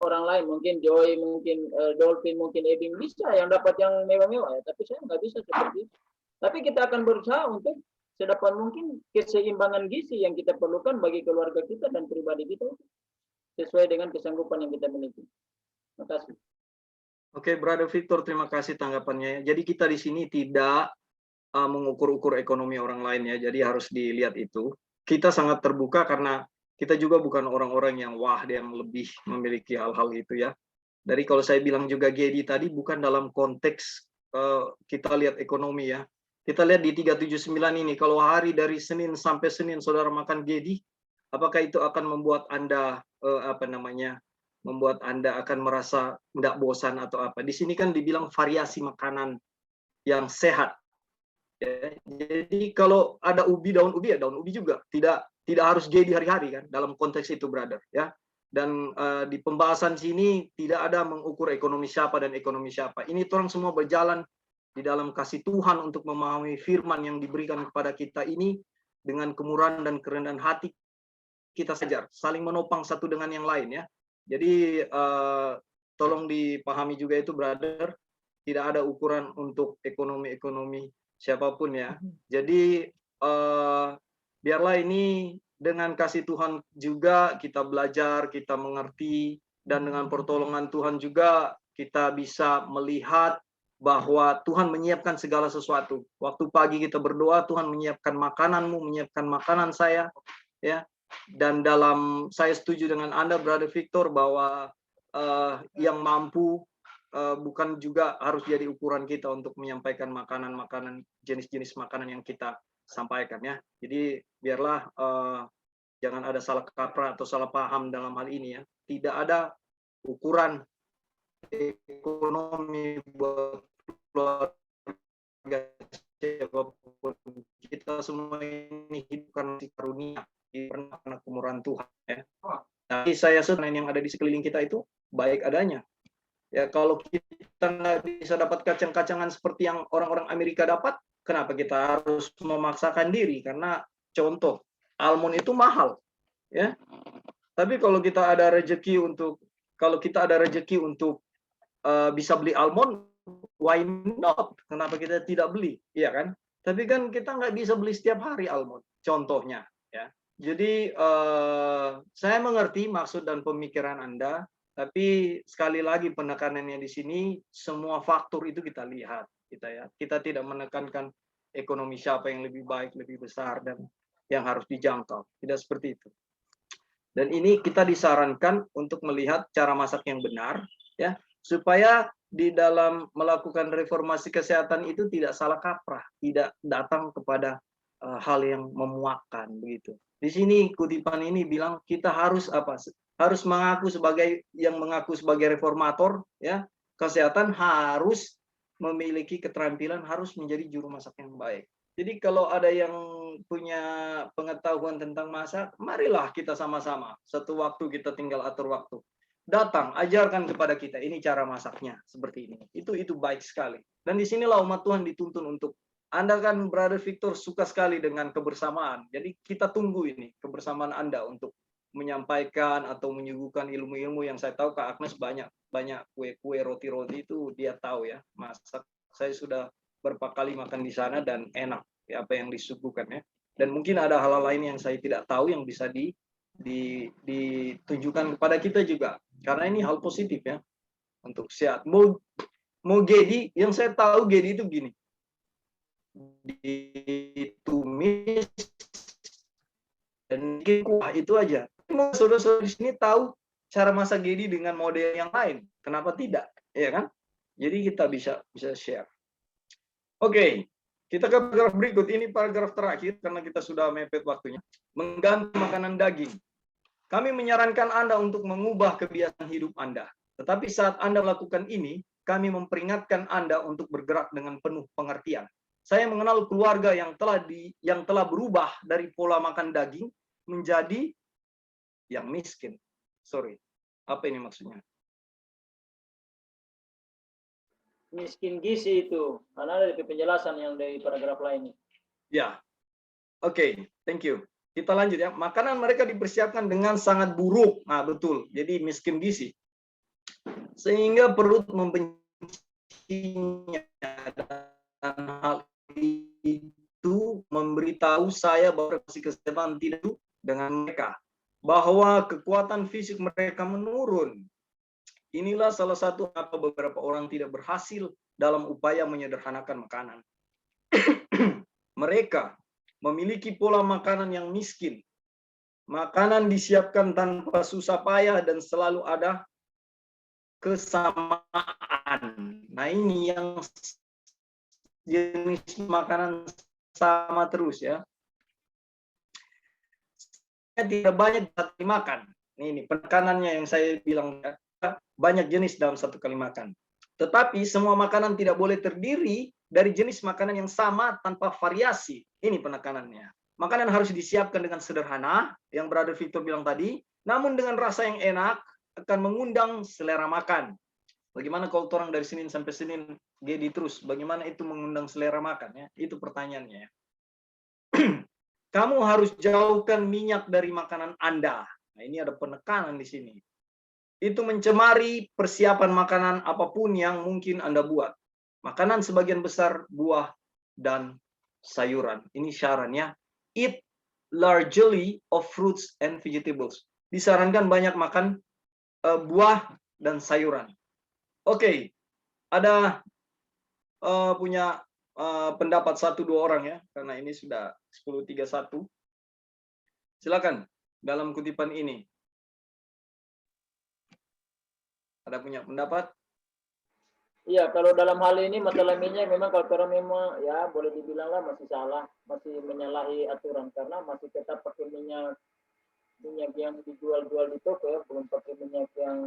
orang lain, mungkin Joy, mungkin Dolphin, mungkin Ebing bisa yang dapat yang mewah-mewah, ya. Tapi saya nggak bisa seperti itu. Tapi kita akan berusaha untuk sedapat mungkin keseimbangan gizi yang kita perlukan bagi keluarga kita dan pribadi kita sesuai dengan kesanggupan yang kita miliki. Terima kasih. Oke, Brother Victor, terima kasih tanggapannya. Jadi kita di sini tidak mengukur-ukur ekonomi orang lain ya, jadi harus dilihat itu. Kita sangat terbuka karena kita juga bukan orang-orang yang yang lebih memiliki hal-hal itu ya. Dari kalau saya bilang juga Gedi tadi bukan dalam konteks kita lihat ekonomi ya. Kita lihat di 379 ini, kalau hari dari Senin sampai Senin saudara makan Gedi, apakah itu akan membuat Anda membuat Anda akan merasa tidak bosan atau apa? Di sini kan dibilang variasi makanan yang sehat. Ya, jadi kalau ada daun ubi ya daun ubi juga. Tidak harus Gedi hari-hari kan dalam konteks itu, brother. Ya. Dan di pembahasan sini tidak ada mengukur ekonomi siapa dan ekonomi siapa. Ini orang semua berjalan di dalam kasih Tuhan untuk memahami firman yang diberikan kepada kita ini dengan kemurahan dan kerendahan hati kita sejar, saling menopang satu dengan yang lain ya. Jadi tolong dipahami juga itu, brother, tidak ada ukuran untuk ekonomi siapapun ya. Jadi biarlah ini dengan kasih Tuhan juga kita belajar, kita mengerti, dan dengan pertolongan Tuhan juga kita bisa melihat bahwa Tuhan menyiapkan segala sesuatu. Waktu pagi kita berdoa, Tuhan menyiapkan makananmu, menyiapkan makanan saya, ya. Dan saya setuju dengan Anda, Brother Victor, bahwa yang mampu bukan juga harus jadi ukuran kita untuk menyampaikan makanan-makanan, jenis-jenis makanan yang kita sampaikan ya. Jadi biarlah jangan ada salah kaprah atau salah paham dalam hal ini ya. Tidak ada ukuran ekonomi buat keluarga siapapun. Kita semua ini hidup karena karunia, karena kemurahan Tuhan ya. Tapi saya senang yang ada di sekeliling kita itu baik adanya. Ya kalau kita nggak bisa dapat kacang-kacangan seperti yang orang-orang Amerika dapat, kenapa kita harus memaksakan diri? Karena contoh, almond itu mahal, ya. Tapi kalau kita ada rezeki untuk bisa beli almond, why not? Kenapa kita tidak beli, iya kan? Tapi kan kita nggak bisa beli setiap hari almond, contohnya, ya. Jadi saya mengerti maksud dan pemikiran Anda. Tapi sekali lagi penekanannya di sini semua faktor itu kita lihat, kita tidak menekankan ekonomi siapa yang lebih baik, lebih besar dan yang harus dijangkau, tidak seperti itu. Dan ini kita disarankan untuk melihat cara masak yang benar, ya, supaya di dalam melakukan reformasi kesehatan itu tidak salah kaprah, tidak datang kepada hal yang memuakkan begitu. Di sini kutipan ini bilang kita harus harus mengaku sebagai reformator ya, kesehatan harus memiliki keterampilan, harus menjadi juru masak yang baik. Jadi kalau ada yang punya pengetahuan tentang masak, marilah kita sama-sama. Satu waktu kita tinggal atur waktu. Datang, ajarkan kepada kita ini cara masaknya seperti ini. Itu baik sekali. Dan disinilah umat Tuhan dituntun untuk Anda kan Brother Victor suka sekali dengan kebersamaan. Jadi kita tunggu ini kebersamaan Anda untuk menyampaikan atau menyuguhkan ilmu-ilmu yang saya tahu Kak Agnes banyak kue-kue roti-roti itu dia tahu ya masak. Saya sudah berapa kali makan di sana dan enak ya, apa yang disuguhkan ya. Dan mungkin ada hal lain yang saya tidak tahu yang bisa ditunjukkan kepada kita juga. Karena ini hal positif ya untuk sehat. Mau Gedi, yang saya tahu Gedi itu gini. Ditumis dan kuah itu aja. Saudara-saudara di sini tahu cara masak Gedi dengan model yang lain. Kenapa tidak? Ya kan? Jadi kita bisa share. Oke, kita ke paragraf berikut. Ini paragraf terakhir karena kita sudah mepet waktunya. Mengganti makanan daging. Kami menyarankan Anda untuk mengubah kebiasaan hidup Anda. Tetapi saat Anda melakukan ini, kami memperingatkan Anda untuk bergerak dengan penuh pengertian. Saya mengenal keluarga yang telah berubah dari pola makan daging menjadi yang miskin. Sorry, apa ini maksudnya? Miskin gizi itu, karena ada penjelasan yang dari paragraf lainnya. Ya, oke, thank you. Kita lanjut ya. Makanan mereka dipersiapkan dengan sangat buruk. Nah, betul. Jadi miskin gizi. Sehingga perut membencinya. Dan hal itu memberitahu saya bahwa kesehatan tidak dengan mereka. Bahwa kekuatan fisik mereka menurun. Inilah salah satu apa beberapa orang tidak berhasil dalam upaya menyederhanakan makanan. Mereka memiliki pola makanan yang miskin. Makanan disiapkan tanpa susah payah dan selalu ada kesamaan. Nah, ini yang jenis makanan sama terus ya. Tidak banyak dimakan. Ini penekanannya yang saya bilang ya. Banyak jenis dalam satu kali makan. Tetapi semua makanan tidak boleh terdiri dari jenis makanan yang sama tanpa variasi. Ini penekanannya. Makanan harus disiapkan dengan sederhana, yang Brother Victor bilang tadi, namun dengan rasa yang enak akan mengundang selera makan. Bagaimana kalau orang dari Senin sampai Senin Gedi terus? Bagaimana itu mengundang selera makan? Ya? Itu pertanyaannya. Kamu harus jauhkan minyak dari makanan Anda. Nah, ini ada penekanan di sini. Itu mencemari persiapan makanan apapun yang mungkin Anda buat. Makanan sebagian besar buah dan sayuran. Ini syaratnya. Eat largely of fruits and vegetables. Disarankan banyak makan buah dan sayuran. Oke, ada punya pendapat 1-2 orang ya, karena ini sudah 10:31. Silakan dalam kutipan ini. Ada punya pendapat? Iya, kalau dalam hal ini masalah minyak memang kalau orang memang ya boleh dibilang lah masih salah, masih menyalahi aturan karena masih tetap pakai minyak minyak yang dijual-jual di toko ya, belum pakai minyak yang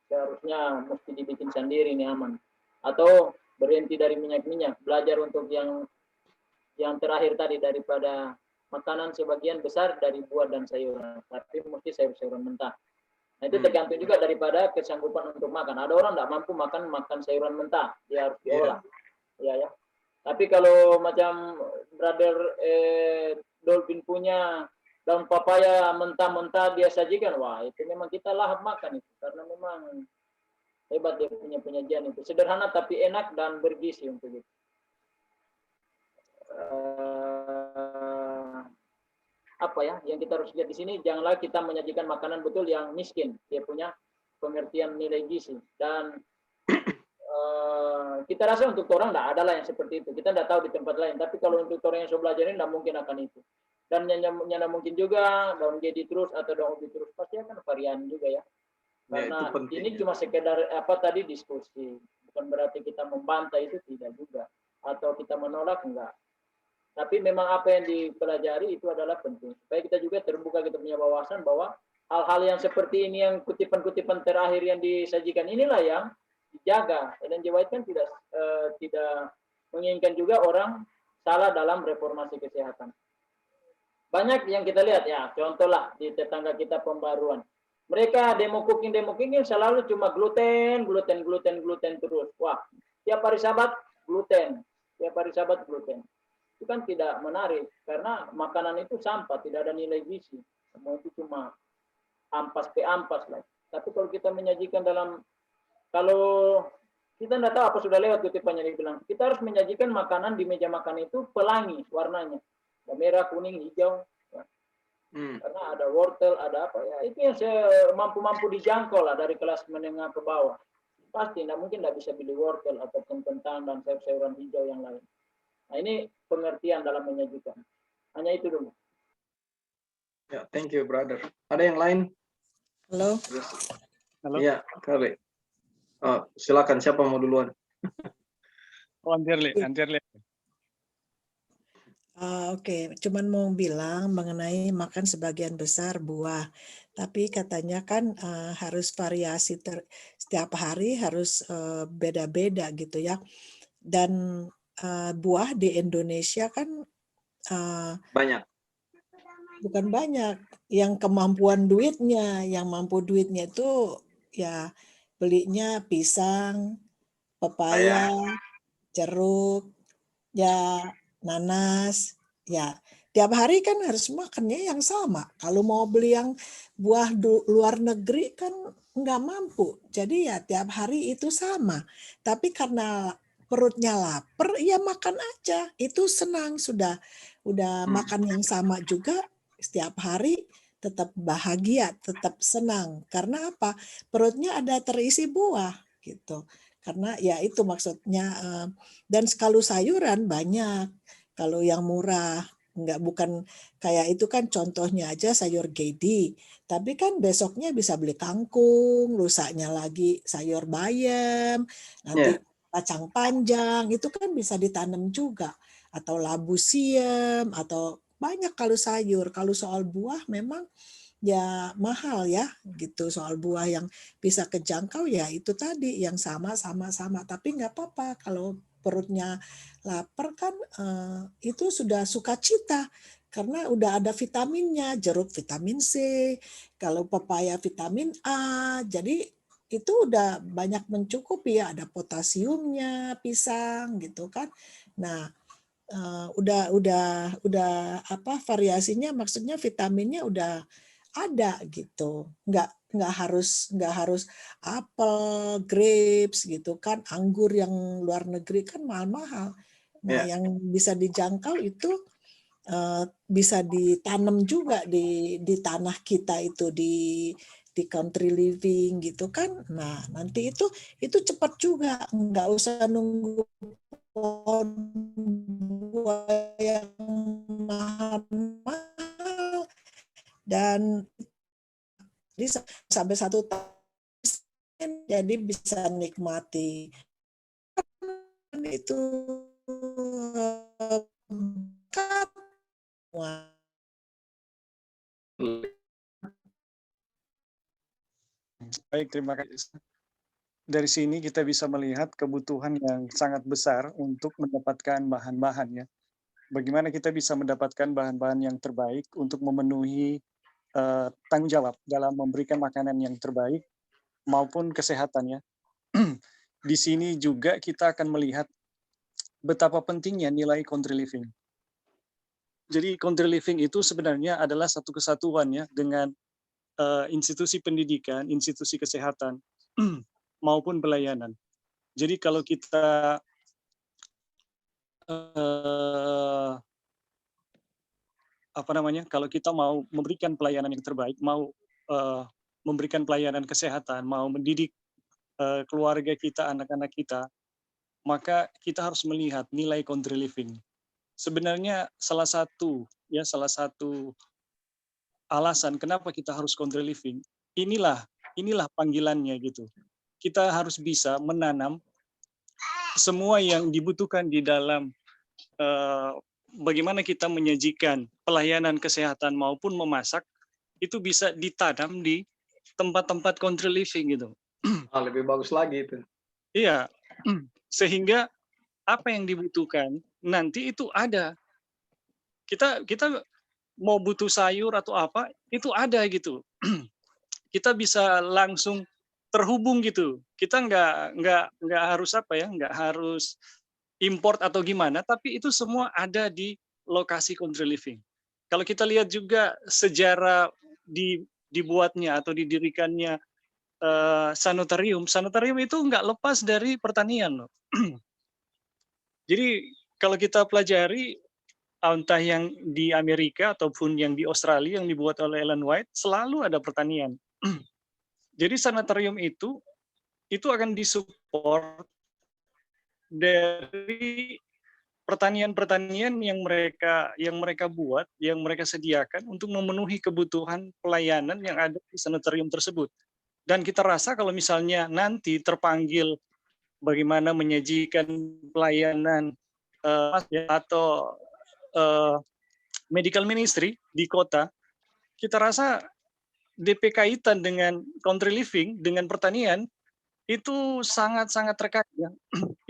seharusnya mesti dibikin sendiri nih aman. Atau berhenti dari minyak-minyak, belajar untuk yang terakhir tadi daripada makanan sebagian besar dari buah dan sayuran, tapi mesti sayur-sayuran mentah. Nah itu tergantung juga daripada kesanggupan untuk makan. Ada orang tidak mampu makan sayuran mentah, dia harus diolah. Ya. Tapi kalau macam brother Dolphin punya daun papaya mentah-mentah dia sajikan, wah itu memang kita lahap makan itu karena memang hebat dia punya penyajian itu. Sederhana tapi enak dan bergizi untuk itu. Apa ya yang kita harus lihat di sini, janganlah kita menyajikan makanan betul yang miskin, dia punya pengertian nilai gizi. Dan kita rasa untuk orang tidak ada lah yang seperti itu, kita tidak tahu di tempat lain, tapi kalau untuk orang yang sudah belajar ini tidak mungkin akan itu. Dan yang mungkin juga daun jadi terus atau daun ubi terus pasti akan varian juga ya, karena ini cuma sekedar apa tadi diskusi, bukan berarti kita membantah, itu tidak juga, atau kita menolak, enggak. Tapi memang apa yang dipelajari itu adalah penting supaya kita juga terbuka, kita punya wawasan bahwa hal-hal yang seperti ini, yang kutipan-kutipan terakhir yang disajikan inilah yang dijaga. Ellen G. White kan tidak menginginkan juga orang salah dalam reformasi kesehatan. Banyak yang kita lihat ya, contohlah di tetangga kita pembaruan. Mereka demo cooking selalu cuma gluten terus. Wah, tiap hari Sabat gluten. Itu kan tidak menarik karena makanan itu sampah, tidak ada nilai gizi. Semua itu cuma ampas lah. Tapi kalau kita menyajikan kalau kita tidak tahu apa sudah lewat kutipannya dibilang, kita harus menyajikan makanan di meja makan itu pelangi warnanya, ada merah, kuning, hijau. Ya. Karena ada wortel, ada apa ya, itu yang mampu dijangkau lah dari kelas menengah ke bawah. Pasti mungkin tidak bisa beli wortel ataupun kentang dan sayur-sayuran hijau yang lain. Nah ini pengertian dalam menyajikan. Hanya itu dulu. Ya, thank you, brother. Ada yang lain? Halo. Halo. Iya, kali. Oh, silakan, siapa mau duluan? Antirli. Oke, cuman mau bilang mengenai makan sebagian besar buah, tapi katanya kan harus variasi setiap hari harus beda-beda gitu ya. Dan buah di Indonesia kan banyak. Bukan banyak, yang kemampuan duitnya, yang mampu duitnya itu ya belinya pisang, pepaya, jeruk, ya nanas, ya tiap hari kan harus makannya yang sama. Kalau mau beli yang buah luar negeri kan nggak mampu. Jadi ya tiap hari itu sama. Tapi karena perutnya lapar, ya makan aja. Itu senang, sudah makan yang sama juga setiap hari, tetap bahagia, tetap senang. Karena apa? Perutnya ada terisi buah gitu. Karena ya itu maksudnya. Dan kalau sayuran banyak, kalau yang murah, bukan kayak itu kan contohnya aja sayur gedi, tapi kan besoknya bisa beli kangkung, lusanya lagi sayur bayam, nanti kacang panjang, itu kan bisa ditanam juga, atau labu siam, atau banyak kalau sayur. Kalau soal buah memang ya mahal ya gitu, soal buah yang bisa kejangkau ya itu tadi yang sama, tapi nggak apa-apa kalau perutnya lapar kan itu sudah sukacita karena udah ada vitaminnya, jeruk vitamin C, kalau pepaya vitamin A, jadi itu udah banyak mencukupi ya, ada potasiumnya pisang gitu kan. Nah udah apa variasinya, maksudnya vitaminnya udah ada gitu, nggak harus apel, grapes gitu kan, anggur yang luar negeri kan mahal-mahal. Nah yang bisa dijangkau itu bisa ditanam juga di tanah kita itu, di country living gitu kan. Nah nanti itu cepat juga, nggak usah nunggu pohon buah yang mahal, dan jadi sampai 1 tahun jadi bisa nikmati itu semua. Baik, terima kasih. Dari sini kita bisa melihat kebutuhan yang sangat besar untuk mendapatkan bahan-bahan ya. Bagaimana kita bisa mendapatkan bahan-bahan yang terbaik untuk memenuhi tanggung jawab dalam memberikan makanan yang terbaik maupun kesehatan ya. Di sini juga kita akan melihat betapa pentingnya nilai country living. Jadi country living itu sebenarnya adalah satu kesatuan ya dengan institusi pendidikan, institusi kesehatan, maupun pelayanan. Jadi kalau kita kalau kita mau memberikan pelayanan yang terbaik, mau memberikan pelayanan kesehatan, mau mendidik keluarga kita, anak-anak kita, maka kita harus melihat nilai country living. Sebenarnya salah satu alasan kenapa kita harus country living, inilah panggilannya gitu. Kita harus bisa menanam semua yang dibutuhkan di dalam bagaimana kita menyajikan pelayanan kesehatan maupun memasak, itu bisa ditanam di tempat-tempat country living gitu. Lebih bagus lagi itu. Iya, sehingga apa yang dibutuhkan nanti itu ada. Kita mau butuh sayur atau apa, itu ada gitu. Kita bisa langsung terhubung gitu. Kita nggak harus nggak harus import atau gimana, tapi itu semua ada di lokasi country living. Kalau kita lihat juga sejarah dibuatnya atau didirikannya sanitarium itu nggak lepas dari pertanian loh. Jadi kalau kita pelajari entah yang di Amerika ataupun yang di Australia yang dibuat oleh Ellen White, selalu ada pertanian. Jadi sanitarium itu akan disupport dari pertanian-pertanian yang mereka buat, yang mereka sediakan untuk memenuhi kebutuhan pelayanan yang ada di sanitarium tersebut. Dan kita rasa kalau misalnya nanti terpanggil bagaimana menyajikan pelayanan atau medical ministry di kota, kita rasa DP kaitan dengan country living, dengan pertanian, itu sangat-sangat terkait ya.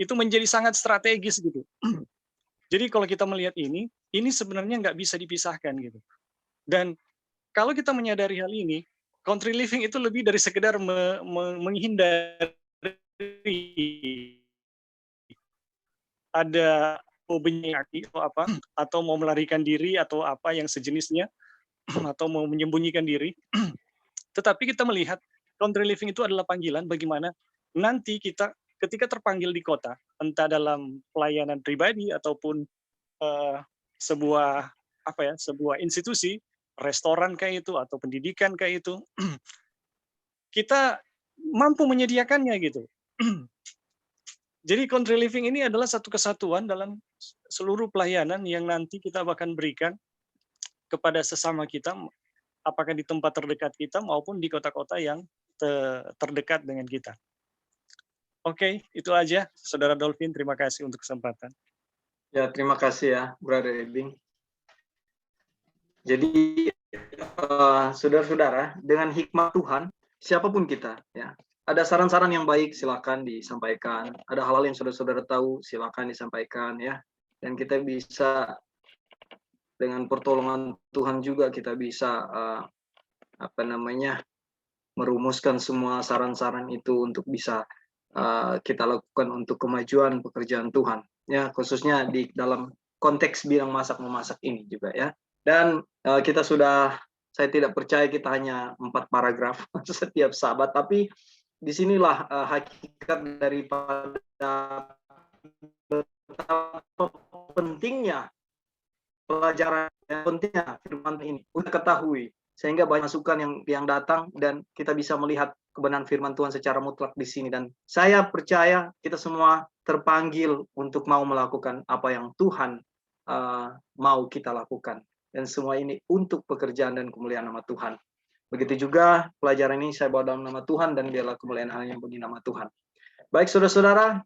Itu menjadi sangat strategis gitu. Jadi kalau kita melihat ini sebenarnya nggak bisa dipisahkan gitu. Dan kalau kita menyadari hal ini, country living itu lebih dari sekedar menghindari ada penyakit atau apa, atau mau melarikan diri atau apa yang sejenisnya, atau mau menyembunyikan diri. Tetapi kita melihat country living itu adalah panggilan bagaimana nanti kita ketika terpanggil di kota, entah dalam pelayanan pribadi ataupun sebuah institusi, restoran kayak itu atau pendidikan kayak itu, kita mampu menyediakannya gitu. Jadi country living ini adalah satu kesatuan dalam seluruh pelayanan yang nanti kita akan berikan kepada sesama kita, apakah di tempat terdekat kita maupun di kota-kota yang terdekat dengan kita. Oke, itu aja, Saudara Dolphin. Terima kasih untuk kesempatan. Ya, terima kasih ya, Brother Ebing. Jadi, saudara-saudara, dengan hikmat Tuhan, siapapun kita, ya, ada saran-saran yang baik, silakan disampaikan. Ada hal-hal yang saudara-saudara tahu, silakan disampaikan, ya. Dan kita bisa dengan pertolongan Tuhan juga kita bisa merumuskan semua saran-saran itu untuk bisa kita lakukan untuk kemajuan pekerjaan Tuhan, ya, khususnya di dalam konteks bidang masak-memasak ini juga, ya. Dan saya tidak percaya kita hanya 4 paragraf setiap Sabat, tapi disinilah hakikat daripada betapa pentingnya pelajaran, pentingnya firman ini untuk ketahui, sehingga banyak masukan yang datang dan kita bisa melihat kebenaran firman Tuhan secara mutlak di sini. Dan saya percaya kita semua terpanggil untuk mau melakukan apa yang Tuhan mau kita lakukan, dan semua ini untuk pekerjaan dan kemuliaan nama Tuhan. Begitu juga pelajaran ini saya bawa dalam nama Tuhan dan biarlah kemuliaan hanya bagi nama Tuhan. Baik saudara-saudara,